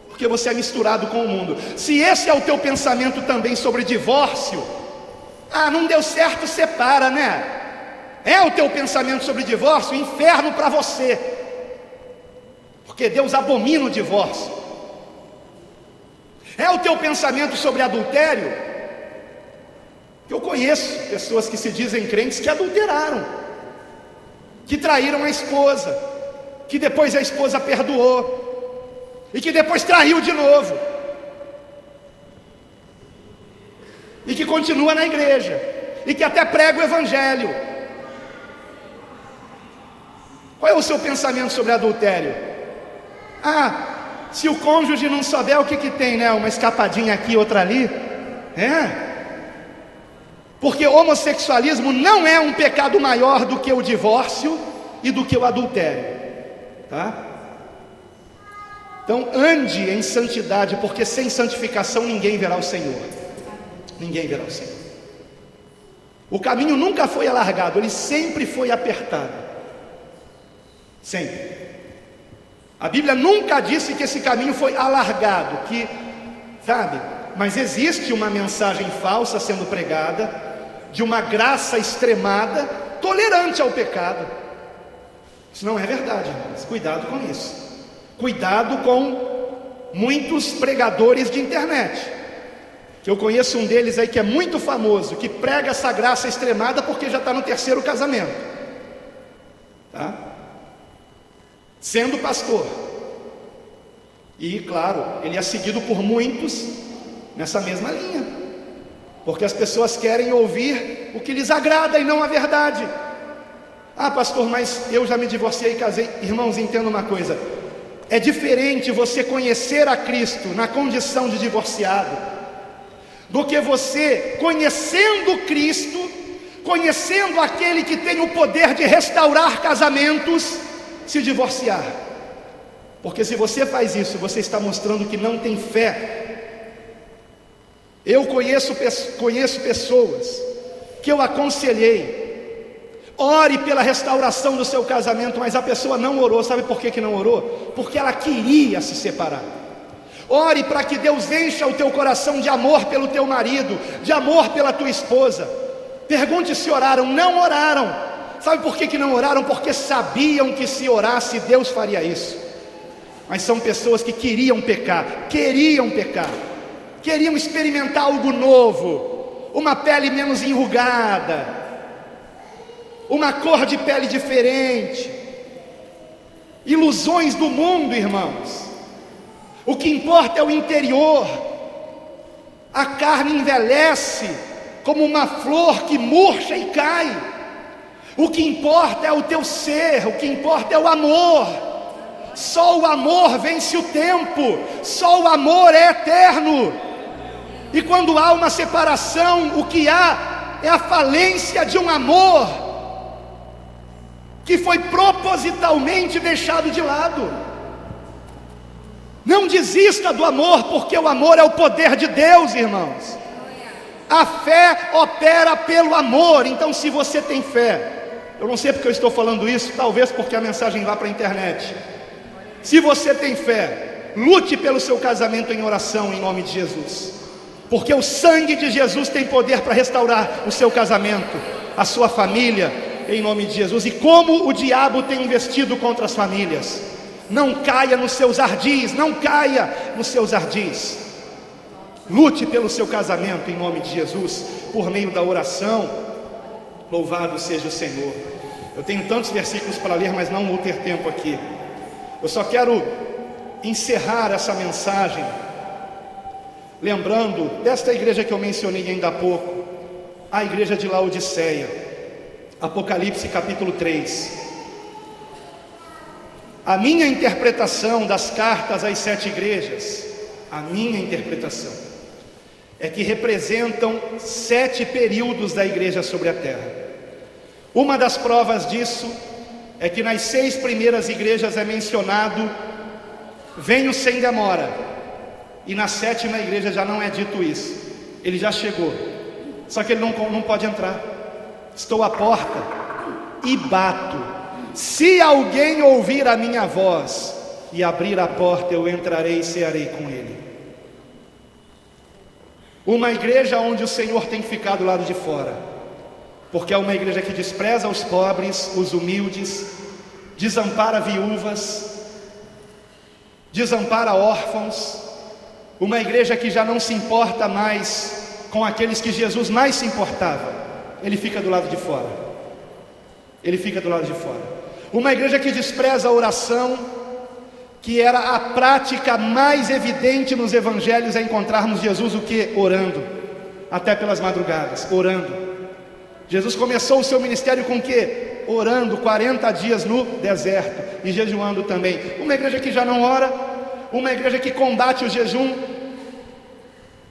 porque você é misturado com o mundo. Se esse é o teu pensamento também sobre divórcio, ah, não deu certo, separa, né? É o teu pensamento sobre divórcio, inferno para você, porque Deus abomina o divórcio. É o teu pensamento sobre adultério, que eu conheço pessoas que se dizem crentes que adulteraram, que traíram a esposa, que depois a esposa perdoou, e que depois traiu de novo, e que continua na igreja, e que até prega o evangelho. Qual é o seu pensamento sobre adultério? Ah, se o cônjuge não souber, o que tem, né? Uma escapadinha aqui, outra ali. Porque homossexualismo não é um pecado maior do que o divórcio e do que o adultério, tá? Então ande em santidade, porque sem santificação ninguém verá o Senhor. Ninguém verá o Senhor. O caminho nunca foi alargado, ele sempre foi apertado. Sempre. A Bíblia nunca disse que esse caminho foi alargado, que, sabe, mas existe uma mensagem falsa sendo pregada, de uma graça extremada, tolerante ao pecado. Isso não é verdade, irmãos. Cuidado com isso. Cuidado com muitos pregadores de internet, que eu conheço um deles aí que é muito famoso, que prega essa graça extremada porque já está no 3º casamento, tá? Sendo pastor. E claro, ele é seguido por muitos nessa mesma linha, porque as pessoas querem ouvir o que lhes agrada e não a verdade. Ah, pastor, mas eu já me divorciei e casei. Irmãos, entenda uma coisa: é diferente você conhecer a Cristo na condição de divorciado, do que você conhecendo Cristo, conhecendo aquele que tem o poder de restaurar casamentos, se divorciar. Porque se você faz isso, você está mostrando que não tem fé. Eu conheço pessoas que eu aconselhei: ore pela restauração do seu casamento, mas a pessoa não orou. Sabe por que não orou? Porque ela queria se separar. Ore para que Deus encha o teu coração de amor pelo teu marido, de amor pela tua esposa. Pergunte se oraram. Não oraram. Sabe por que não oraram? Porque sabiam que se orasse Deus faria isso. Mas são pessoas que queriam pecar, queriam experimentar algo novo, uma pele menos enrugada, uma cor de pele diferente, ilusões do mundo, irmãos. O que importa é o interior. A carne envelhece como uma flor que murcha e cai. O que importa é o teu ser, o que importa é o amor. Só o amor vence o tempo, só o amor é eterno. E quando há uma separação, o que há é a falência de um amor que foi propositalmente deixado de lado. Não desista do amor, porque o amor é o poder de Deus, irmãos. A fé opera pelo amor. Então, se você tem fé, eu não sei porque eu estou falando isso, talvez porque a mensagem vá para a internet. Se você tem fé, lute pelo seu casamento em oração em nome de Jesus, porque o sangue de Jesus tem poder para restaurar o seu casamento, a sua família, em nome de Jesus. E como o diabo tem investido contra as famílias, não caia nos seus ardis, não caia nos seus ardis. Lute pelo seu casamento em nome de Jesus, por meio da oração. Louvado seja o Senhor. Eu tenho tantos versículos para ler, mas não vou ter tempo aqui. Eu só quero encerrar essa mensagem lembrando desta igreja que eu mencionei ainda há pouco, a igreja de Laodiceia. Apocalipse capítulo 3. A minha interpretação das cartas às 7 igrejas, a minha interpretação é que representam 7 períodos da igreja sobre a terra. Uma das provas disso é que nas 6 primeiras igrejas é mencionado: venho sem demora. E na 7ª igreja já não é dito isso. Ele já chegou, só que ele não pode entrar. Estou à porta e bato. Se alguém ouvir a minha voz e abrir a porta, eu entrarei e cearei com ele. Uma igreja onde o Senhor tem ficado do lado de fora, porque é uma igreja que despreza os pobres, os humildes, desampara viúvas, desampara órfãos. Uma igreja que já não se importa mais com aqueles que Jesus mais se importava. Ele fica do lado de fora. Ele fica do lado de fora. Uma igreja que despreza a oração, que era a prática mais evidente nos evangelhos, é encontrarmos Jesus o que? Orando, até pelas madrugadas, orando. Jesus começou o seu ministério com o que? Orando 40 dias no deserto e jejuando também. Uma igreja que já não ora, uma igreja que combate o jejum.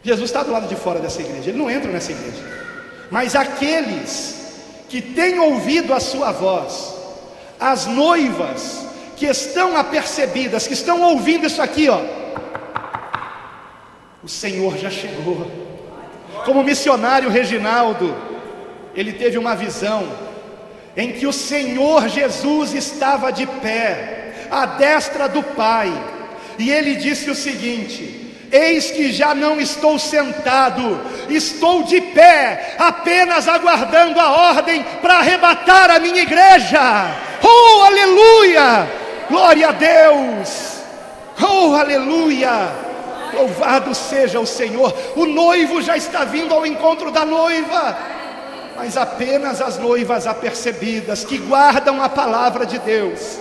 Jesus está do lado de fora dessa igreja, ele não entra nessa igreja. Mas aqueles que têm ouvido a sua voz, as noivas que estão apercebidas, que estão ouvindo isso aqui, ó, o Senhor já chegou. Como o missionário Reginaldo, ele teve uma visão em que o Senhor Jesus estava de pé à destra do Pai, e ele disse o seguinte: eis que já não estou sentado, estou de pé, apenas aguardando a ordem para arrebatar a minha igreja. Oh, aleluia! Glória a Deus! Oh, aleluia! Louvado seja o Senhor. O noivo já está vindo ao encontro da noiva, mas apenas as noivas apercebidas, que guardam a palavra de Deus,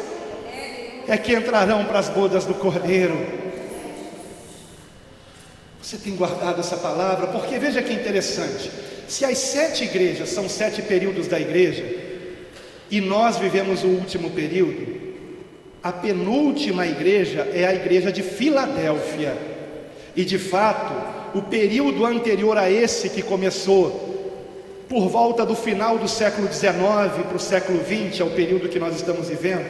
é que entrarão para as bodas do Cordeiro. Você tem guardado essa palavra? Porque veja que interessante, se as 7 igrejas são 7 períodos da igreja, e nós vivemos o último período, a penúltima igreja é a igreja de Filadélfia. E de fato, o período anterior a esse, que começou por volta do final do século XIX para o século XX, é o período que nós estamos vivendo,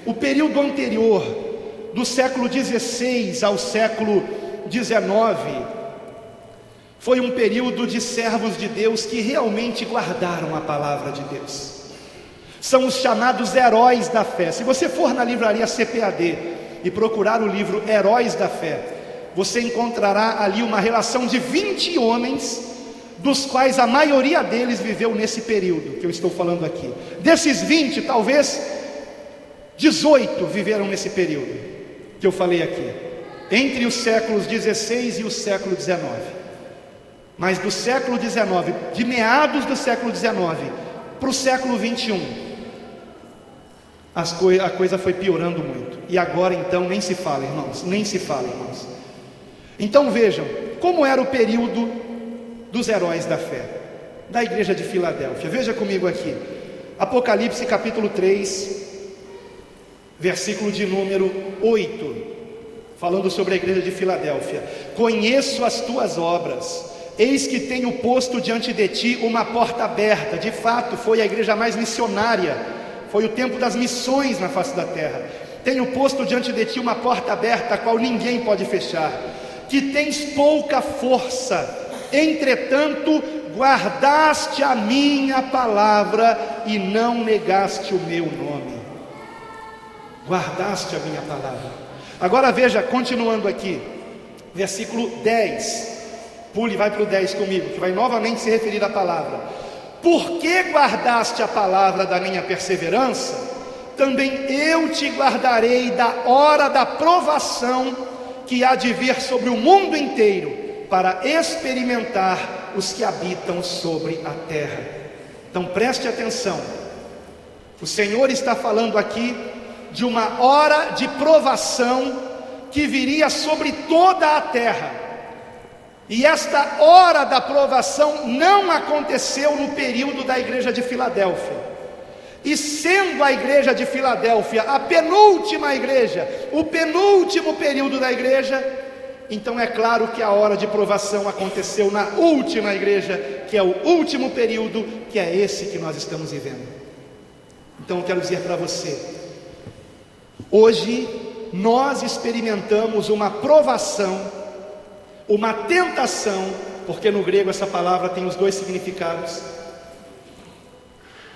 o período anterior, do século XVI ao século XIX, foi um período de servos de Deus que realmente guardaram a palavra de Deus. São os chamados heróis da fé. Se você for na livraria CPAD e procurar o livro Heróis da Fé, você encontrará ali uma relação de 20 homens, dos quais a maioria deles viveu nesse período que eu estou falando aqui. Desses 20, talvez 18 viveram nesse período que eu falei aqui, entre os séculos 16 e o século 19. Mas do século 19, de meados do século 19 para o século 21, a coisa foi piorando muito. E agora então nem se fala, irmãos, nem se fala, irmãos. Então vejam como era o período dos heróis da fé, da igreja de Filadélfia. Veja comigo aqui, Apocalipse capítulo 3, versículo de número 8, falando sobre a igreja de Filadélfia. Conheço as tuas obras, eis que tenho posto diante de ti uma porta aberta. De fato, foi a igreja mais missionária, foi o tempo das missões na face da terra. Tenho posto diante de ti uma porta aberta, a qual ninguém pode fechar. Que tens pouca força, entretanto guardaste a minha palavra e não negaste o meu nome. Guardaste a minha palavra. Agora veja, continuando aqui, versículo 10. Pule e vai para o 10 comigo, que vai novamente se referir à palavra. Porque guardaste a palavra da minha perseverança, também eu te guardarei da hora da provação que há de vir sobre o mundo inteiro, para experimentar os que habitam sobre a terra. Então preste atenção, o Senhor está falando aqui de uma hora de provação que viria sobre toda a terra. E esta hora da provação não aconteceu no período da igreja de Filadélfia. E sendo a igreja de Filadélfia a penúltima igreja, o penúltimo período da igreja, então é claro que a hora de provação aconteceu na última igreja, que é o último período, que é esse que nós estamos vivendo. Então eu quero dizer para você, hoje nós experimentamos uma provação, uma tentação, porque no grego essa palavra tem os dois significados,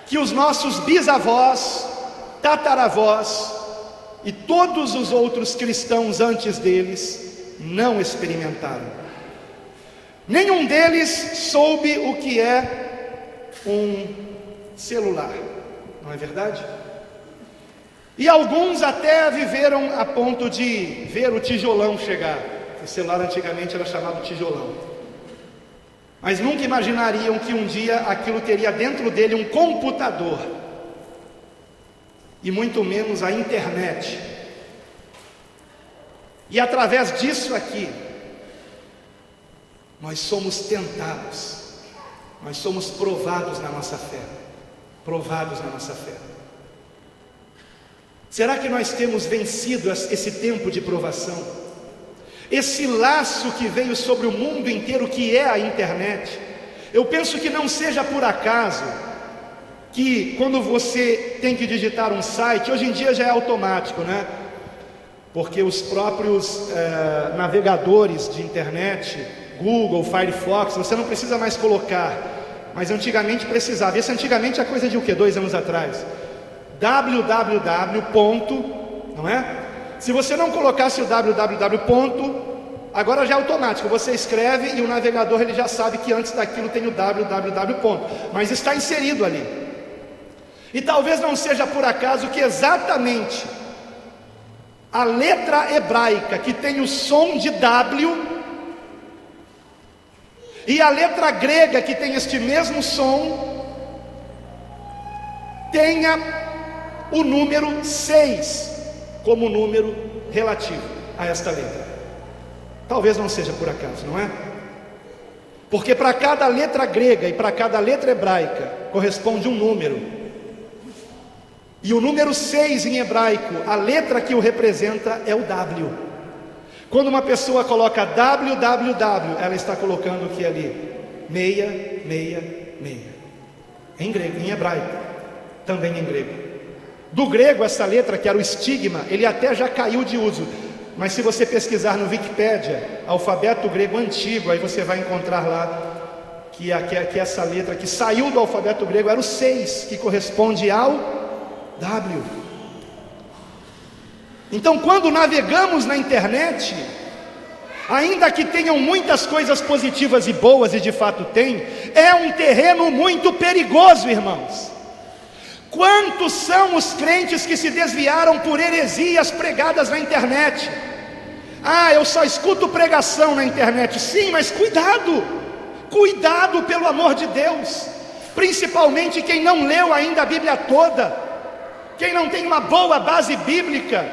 que os nossos bisavós, tataravós e todos os outros cristãos antes deles não experimentaram. Nenhum deles soube o que é um celular, não é verdade? E alguns até viveram a ponto de ver o tijolão chegar. O celular antigamente era chamado tijolão, mas nunca imaginariam que um dia aquilo teria dentro dele um computador, e muito menos a internet. E através disso aqui, nós somos tentados, nós somos provados na nossa fé. Provados na nossa fé. Será que nós temos vencido esse tempo de provação? Esse laço que veio sobre o mundo inteiro, que é a internet. Eu penso que não seja por acaso que quando você tem que digitar um site, hoje em dia já é automático, né? Porque os próprios navegadores de internet, Google, Firefox, você não precisa mais colocar, mas antigamente precisava. Esse antigamente é coisa de o quê? 2 anos atrás. www. Não é? Se você não colocasse o www. Agora já é automático, você escreve e o navegador ele já sabe que antes daquilo tem o www. Mas está inserido ali. E talvez não seja por acaso que exatamente a letra hebraica que tem o som de W e a letra grega que tem este mesmo som tenha o número 6 como número relativo a esta letra. Talvez não seja por acaso, não é? Porque para cada letra grega e para cada letra hebraica corresponde um número. E o número 6 em hebraico, a letra que o representa é o W. Quando uma pessoa coloca www, ela está colocando o que ali? 666. Em grego, em hebraico, também em grego. Do grego, essa letra, que era o estigma, ele até já caiu de uso. Mas se você pesquisar no Wikipédia, alfabeto grego antigo, aí você vai encontrar lá que essa letra que saiu do alfabeto grego era o 6, que corresponde ao W. Então, quando navegamos na internet, ainda que tenham muitas coisas positivas e boas, e de fato tem, é um terreno muito perigoso, irmãos. Quantos são os crentes que se desviaram por heresias pregadas na internet? Eu só escuto pregação na internet. Sim, mas cuidado! Cuidado, pelo amor de Deus, principalmente quem não leu ainda a Bíblia toda, quem não tem uma boa base bíblica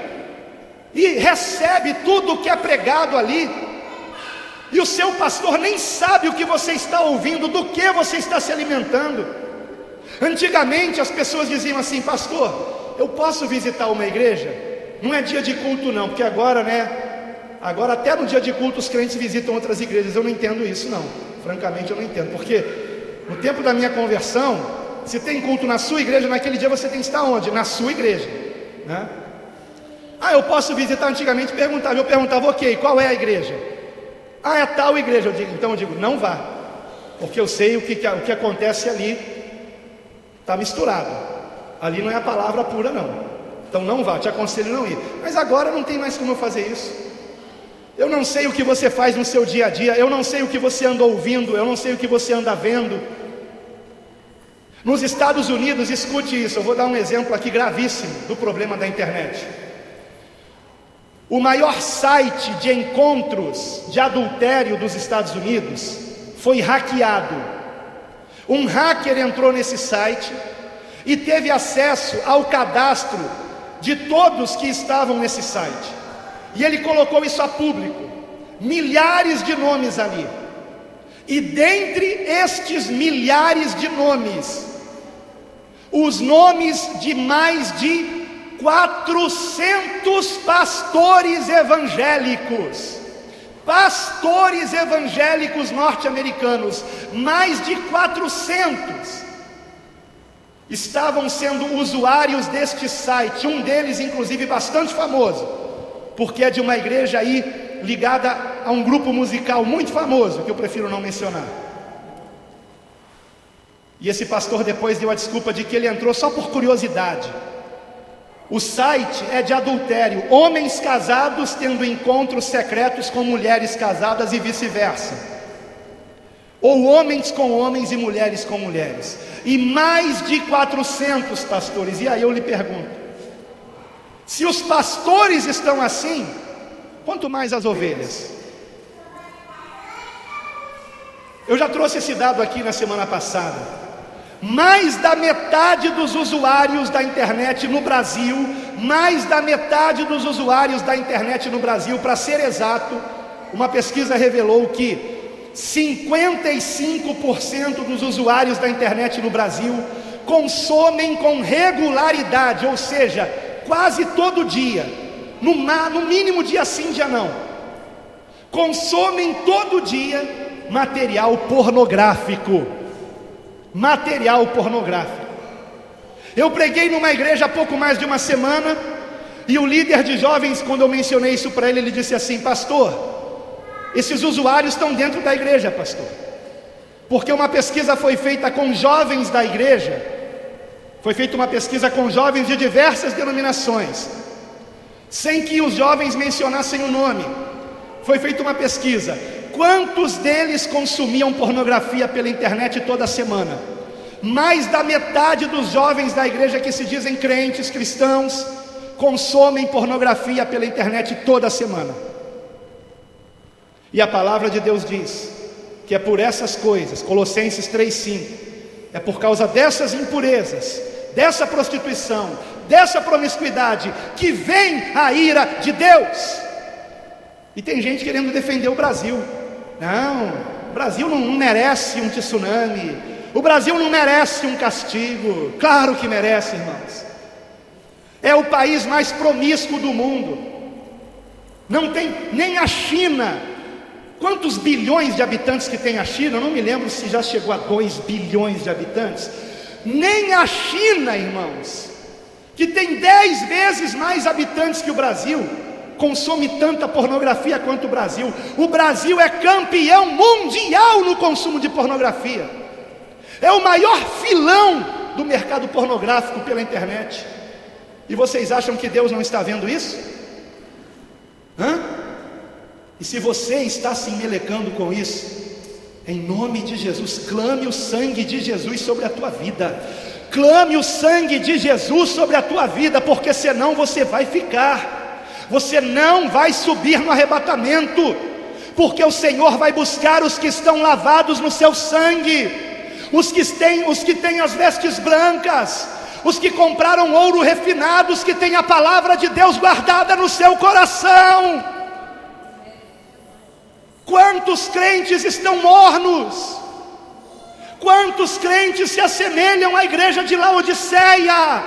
e recebe tudo o que é pregado ali, e o seu pastor nem sabe o que você está ouvindo, do que você está se alimentando. Antigamente as pessoas diziam assim: pastor, eu posso visitar uma igreja? Não é dia de culto não, porque agora, agora até no dia de culto os crentes visitam outras igrejas. Eu não entendo isso não, francamente eu não entendo, porque no tempo da minha conversão, se tem culto na sua igreja, naquele dia você tem que estar onde? Na sua igreja, né? Eu posso visitar. Antigamente eu perguntava, ok, qual é a igreja? É tal igreja. Então eu digo, não vá, porque eu sei o que acontece ali, está misturado, ali não é a palavra pura não, então não vá, te aconselho não ir. Mas agora não tem mais como eu fazer isso. Eu não sei o que você faz no seu dia a dia, eu não sei o que você anda ouvindo, eu não sei o que você anda vendo. Nos Estados Unidos, escute isso, eu vou dar um exemplo aqui gravíssimo do problema da internet. O maior site de encontros de adultério dos Estados Unidos foi hackeado. Um hacker entrou nesse site e teve acesso ao cadastro de todos que estavam nesse site, e ele colocou isso a público, milhares de nomes ali, e dentre estes milhares de nomes, os nomes de mais de 400 pastores evangélicos norte-americanos, mais de 400 estavam sendo usuários deste site. Um deles inclusive bastante famoso, porque é de uma igreja aí ligada a um grupo musical muito famoso, que eu prefiro não mencionar. E esse pastor depois deu a desculpa de que ele entrou só por curiosidade. O site é de adultério, homens casados tendo encontros secretos com mulheres casadas e vice-versa, ou homens com homens e mulheres com mulheres, e mais de 400 pastores. E aí eu lhe pergunto, se os pastores estão assim, quanto mais as ovelhas? Eu já trouxe esse dado aqui na semana passada. Mais da metade dos usuários da internet no Brasil, para ser exato, uma pesquisa revelou que 55% dos usuários da internet no Brasil consomem com regularidade, ou seja, quase todo dia, no mínimo dia sim, dia não, consomem todo dia material pornográfico. Eu preguei numa igreja há pouco mais de uma semana, e o líder de jovens, quando eu mencionei isso para ele, ele disse assim: pastor, esses usuários estão dentro da igreja, pastor, porque uma pesquisa foi feita com jovens da igreja, foi feita uma pesquisa com jovens de diversas denominações, sem que os jovens mencionassem o nome. Foi feita uma pesquisa: quantos deles consumiam pornografia pela internet toda semana? Mais da metade dos jovens da igreja que se dizem crentes, cristãos, consomem pornografia pela internet toda semana. E a palavra de Deus diz que é por essas coisas, Colossenses 3,5, é por causa dessas impurezas, dessa prostituição, dessa promiscuidade, que vem a ira de Deus. E tem gente querendo defender o Brasil. Não, o Brasil não merece um tsunami, o Brasil não merece um castigo. Claro que merece, irmãos. É o país mais promíscuo do mundo. Não tem nem a China. Quantos bilhões de habitantes que tem a China? Eu não me lembro se já chegou a 2 bilhões de habitantes. Nem a China, irmãos, que tem 10 vezes mais habitantes que o Brasil, consome tanta pornografia quanto o Brasil. O Brasil é campeão mundial no consumo de pornografia. É o maior filão do mercado pornográfico pela internet. E vocês acham que Deus não está vendo isso? E se você está se melecando com isso, em nome de Jesus, clame o sangue de Jesus sobre a tua vida. Clame o sangue de Jesus sobre a tua vida, porque senão você vai ficar. Você não vai subir no arrebatamento, porque o Senhor vai buscar os que estão lavados no seu sangue, os que têm as vestes brancas, os que compraram ouro refinado, os que têm a palavra de Deus guardada no seu coração. Quantos crentes estão mornos? Quantos crentes se assemelham à igreja de Laodiceia?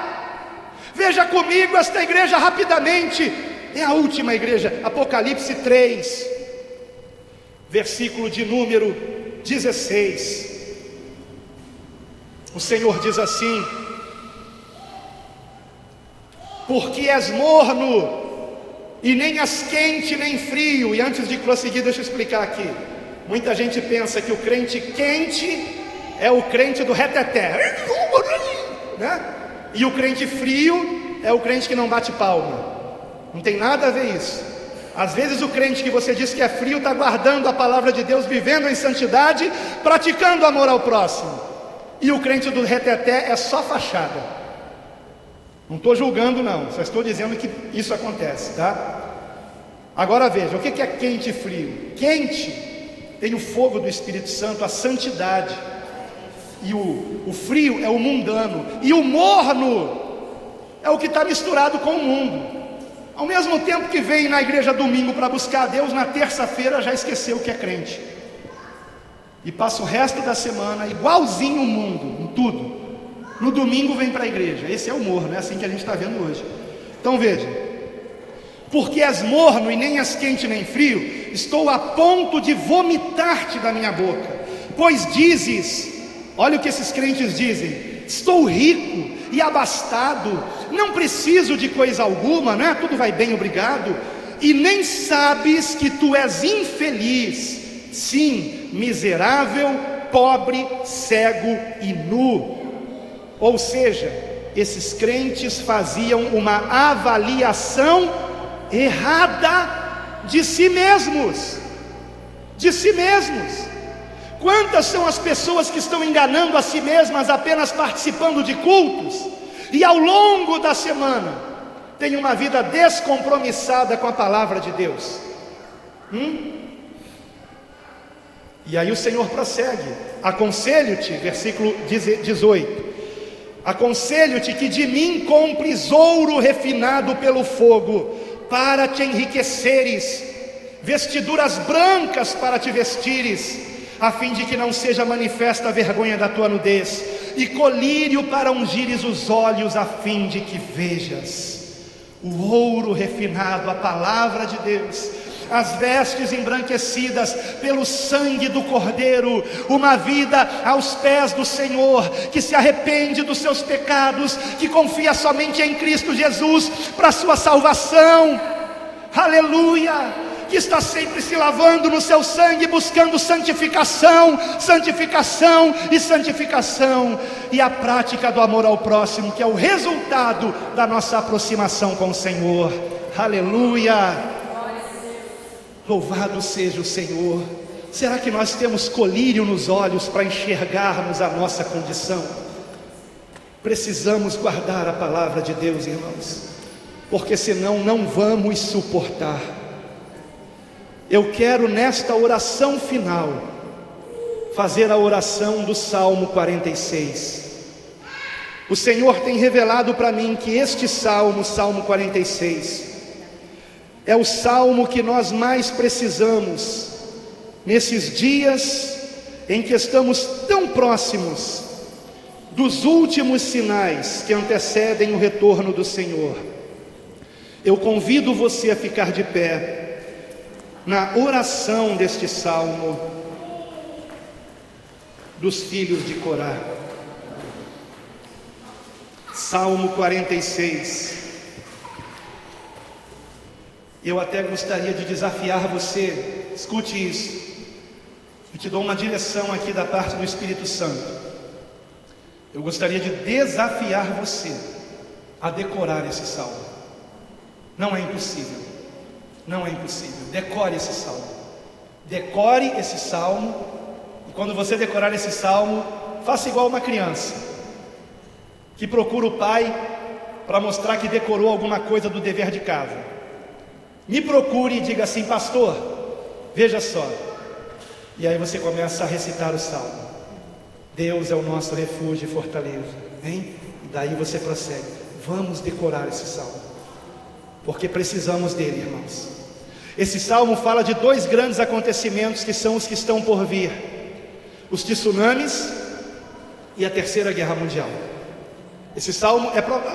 Veja comigo esta igreja rapidamente. É a última igreja, Apocalipse 3, versículo de número 16. O Senhor diz assim: porque és morno, e nem és quente nem frio. E antes de prosseguir, deixa eu explicar aqui. Muita gente pensa que o crente quente é o crente do reteté, né? E o crente frio é o crente que não bate palma. Não tem nada a ver isso. Às vezes o crente que você diz que é frio está guardando a palavra de Deus, vivendo em santidade, praticando amor ao próximo. E o crente do reteté é só fachada. Não estou julgando não, só estou dizendo que isso acontece, tá? Agora veja, o que é quente e frio? Quente tem o fogo do Espírito Santo, a santidade. E o frio é o mundano. E o morno é o que está misturado com o mundo. Ao mesmo tempo que vem na igreja domingo para buscar a Deus, na terça-feira já esqueceu que é crente. E passa o resto da semana igualzinho o mundo, em tudo. No domingo vem para a igreja. Esse é o morno, é assim que a gente está vendo hoje. Então veja: porque és morno e nem és quente nem frio, estou a ponto de vomitar-te da minha boca. Pois dizes, olha o que esses crentes dizem: estou rico e abastado, não preciso de coisa alguma, né? Tudo vai bem, obrigado. E nem sabes que tu és infeliz, sim, miserável, pobre, cego e nu. Ou seja, esses crentes faziam uma avaliação errada de si mesmos. De si mesmos. Quantas são as pessoas que estão enganando a si mesmas apenas participando de cultos e ao longo da semana têm uma vida descompromissada com a palavra de Deus? E aí o Senhor prossegue: aconselho-te, versículo 18: aconselho-te que de mim compres ouro refinado pelo fogo, para te enriqueceres, vestiduras brancas para te vestires, a fim de que não seja manifesta a vergonha da tua nudez, e colírio para ungires os olhos, a fim de que vejas. O ouro refinado, a palavra de Deus, as vestes embranquecidas pelo sangue do Cordeiro, uma vida aos pés do Senhor, que se arrepende dos seus pecados, que confia somente em Cristo Jesus para a sua salvação, aleluia, que está sempre se lavando no seu sangue, buscando santificação, santificação e santificação, e a prática do amor ao próximo, que é o resultado da nossa aproximação com o Senhor, aleluia, louvado seja o Senhor. Será que nós temos colírio nos olhos para enxergarmos a nossa condição? Precisamos guardar a palavra de Deus, irmãos, porque senão não vamos suportar. Eu quero nesta oração final fazer a oração do Salmo 46. O Senhor tem revelado para mim que este salmo, Salmo 46, é o salmo que nós mais precisamos nesses dias em que estamos tão próximos dos últimos sinais que antecedem o retorno do Senhor. Eu convido você a ficar de pé na oração deste salmo dos filhos de Corá. Salmo 46. Eu até gostaria de desafiar você, escute isso. Eu te dou uma direção aqui da parte do Espírito Santo. Eu gostaria de desafiar você a decorar esse salmo. Não é impossível. Não é impossível. Decore esse salmo. Decore esse salmo. E quando você decorar esse salmo, faça igual uma criança que procura o pai para mostrar que decorou alguma coisa do dever de casa. Me procure e diga assim: pastor, veja só. E aí você começa a recitar o salmo. Deus é o nosso refúgio e fortaleza, hein? E daí você prossegue. Vamos decorar esse salmo, porque precisamos dele, irmãos. Esse salmo fala de dois grandes acontecimentos que são os que estão por vir: os tsunamis e a Terceira Guerra Mundial. Esse salmo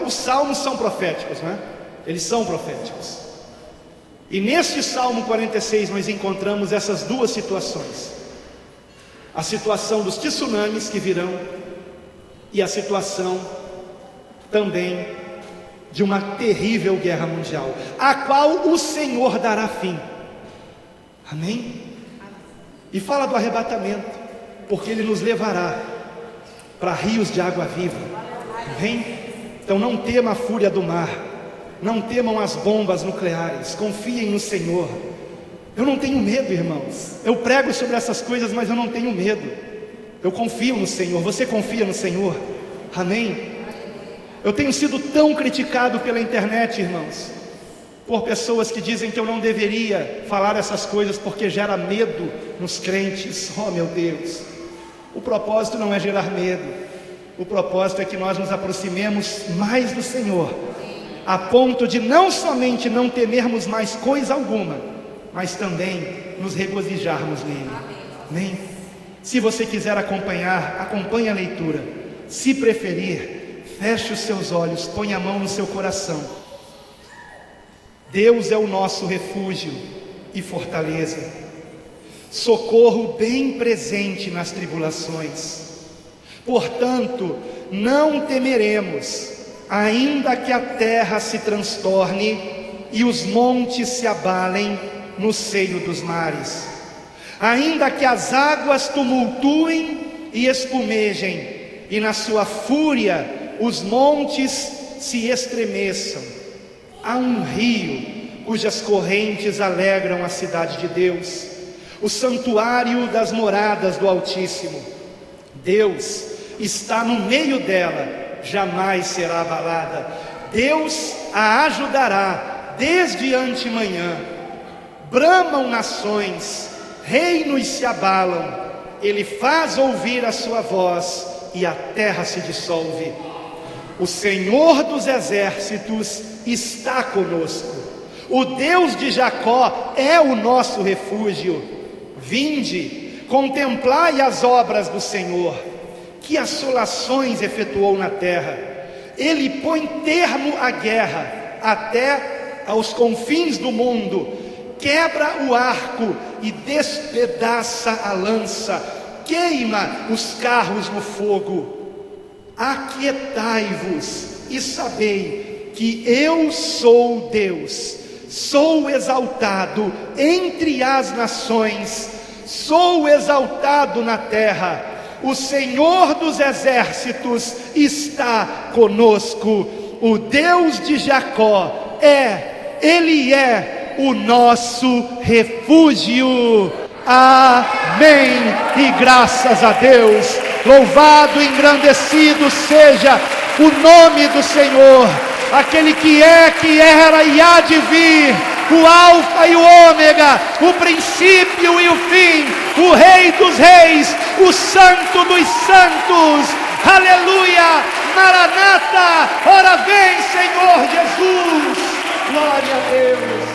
os salmos são proféticos, né? Eles são proféticos. E neste Salmo 46 nós encontramos essas duas situações: a situação dos tsunamis que virão e a situação também de uma terrível guerra mundial, a qual o Senhor dará fim. Amém? E fala do arrebatamento, porque Ele nos levará para rios de água viva. Amém? Então não tema a fúria do mar, não temam as bombas nucleares, confiem no Senhor. Eu não tenho medo, irmãos. Eu prego sobre essas coisas, mas eu não tenho medo. Eu confio no Senhor. Você confia no Senhor? Amém? Eu tenho sido tão criticado pela internet, irmãos, por pessoas que dizem que eu não deveria falar essas coisas porque gera medo nos crentes. Oh, meu Deus! O propósito não é gerar medo. O propósito é que nós nos aproximemos mais do Senhor, a ponto de não somente não temermos mais coisa alguma, mas também nos regozijarmos nele. Amém? Se você quiser acompanhar, acompanhe a leitura. Se preferir, feche os seus olhos, ponha a mão no seu coração. Deus é o nosso refúgio e fortaleza, socorro bem presente nas tribulações. Portanto, não temeremos, ainda que a terra se transtorne e os montes se abalem no seio dos mares, ainda que as águas tumultuem e espumejem, e na sua fúria os montes se estremeçam. Há um rio cujas correntes alegram a cidade de Deus, o santuário das moradas do Altíssimo. Deus está no meio dela, jamais será abalada. Deus a ajudará desde antemanhã. Bramam nações, reinos se abalam. Ele faz ouvir a sua voz e a terra se dissolve. O Senhor dos exércitos está conosco. O Deus de Jacó é o nosso refúgio. Vinde, contemplai as obras do Senhor, que assolações efetuou na terra. Ele põe termo à guerra até aos confins do mundo, quebra o arco e despedaça a lança, queima os carros no fogo. Aquietai-vos e sabei que eu sou Deus, sou exaltado entre as nações, sou exaltado na terra. O Senhor dos exércitos está conosco. O Deus de Jacó Ele é o nosso refúgio. Amém. E graças a Deus. Louvado e engrandecido seja o nome do Senhor, aquele que é, que era e há de vir, o Alfa e o Ômega, o princípio e o fim, o Rei dos reis, o Santo dos santos. Aleluia, Maranata, ora vem Senhor Jesus, glória a Deus.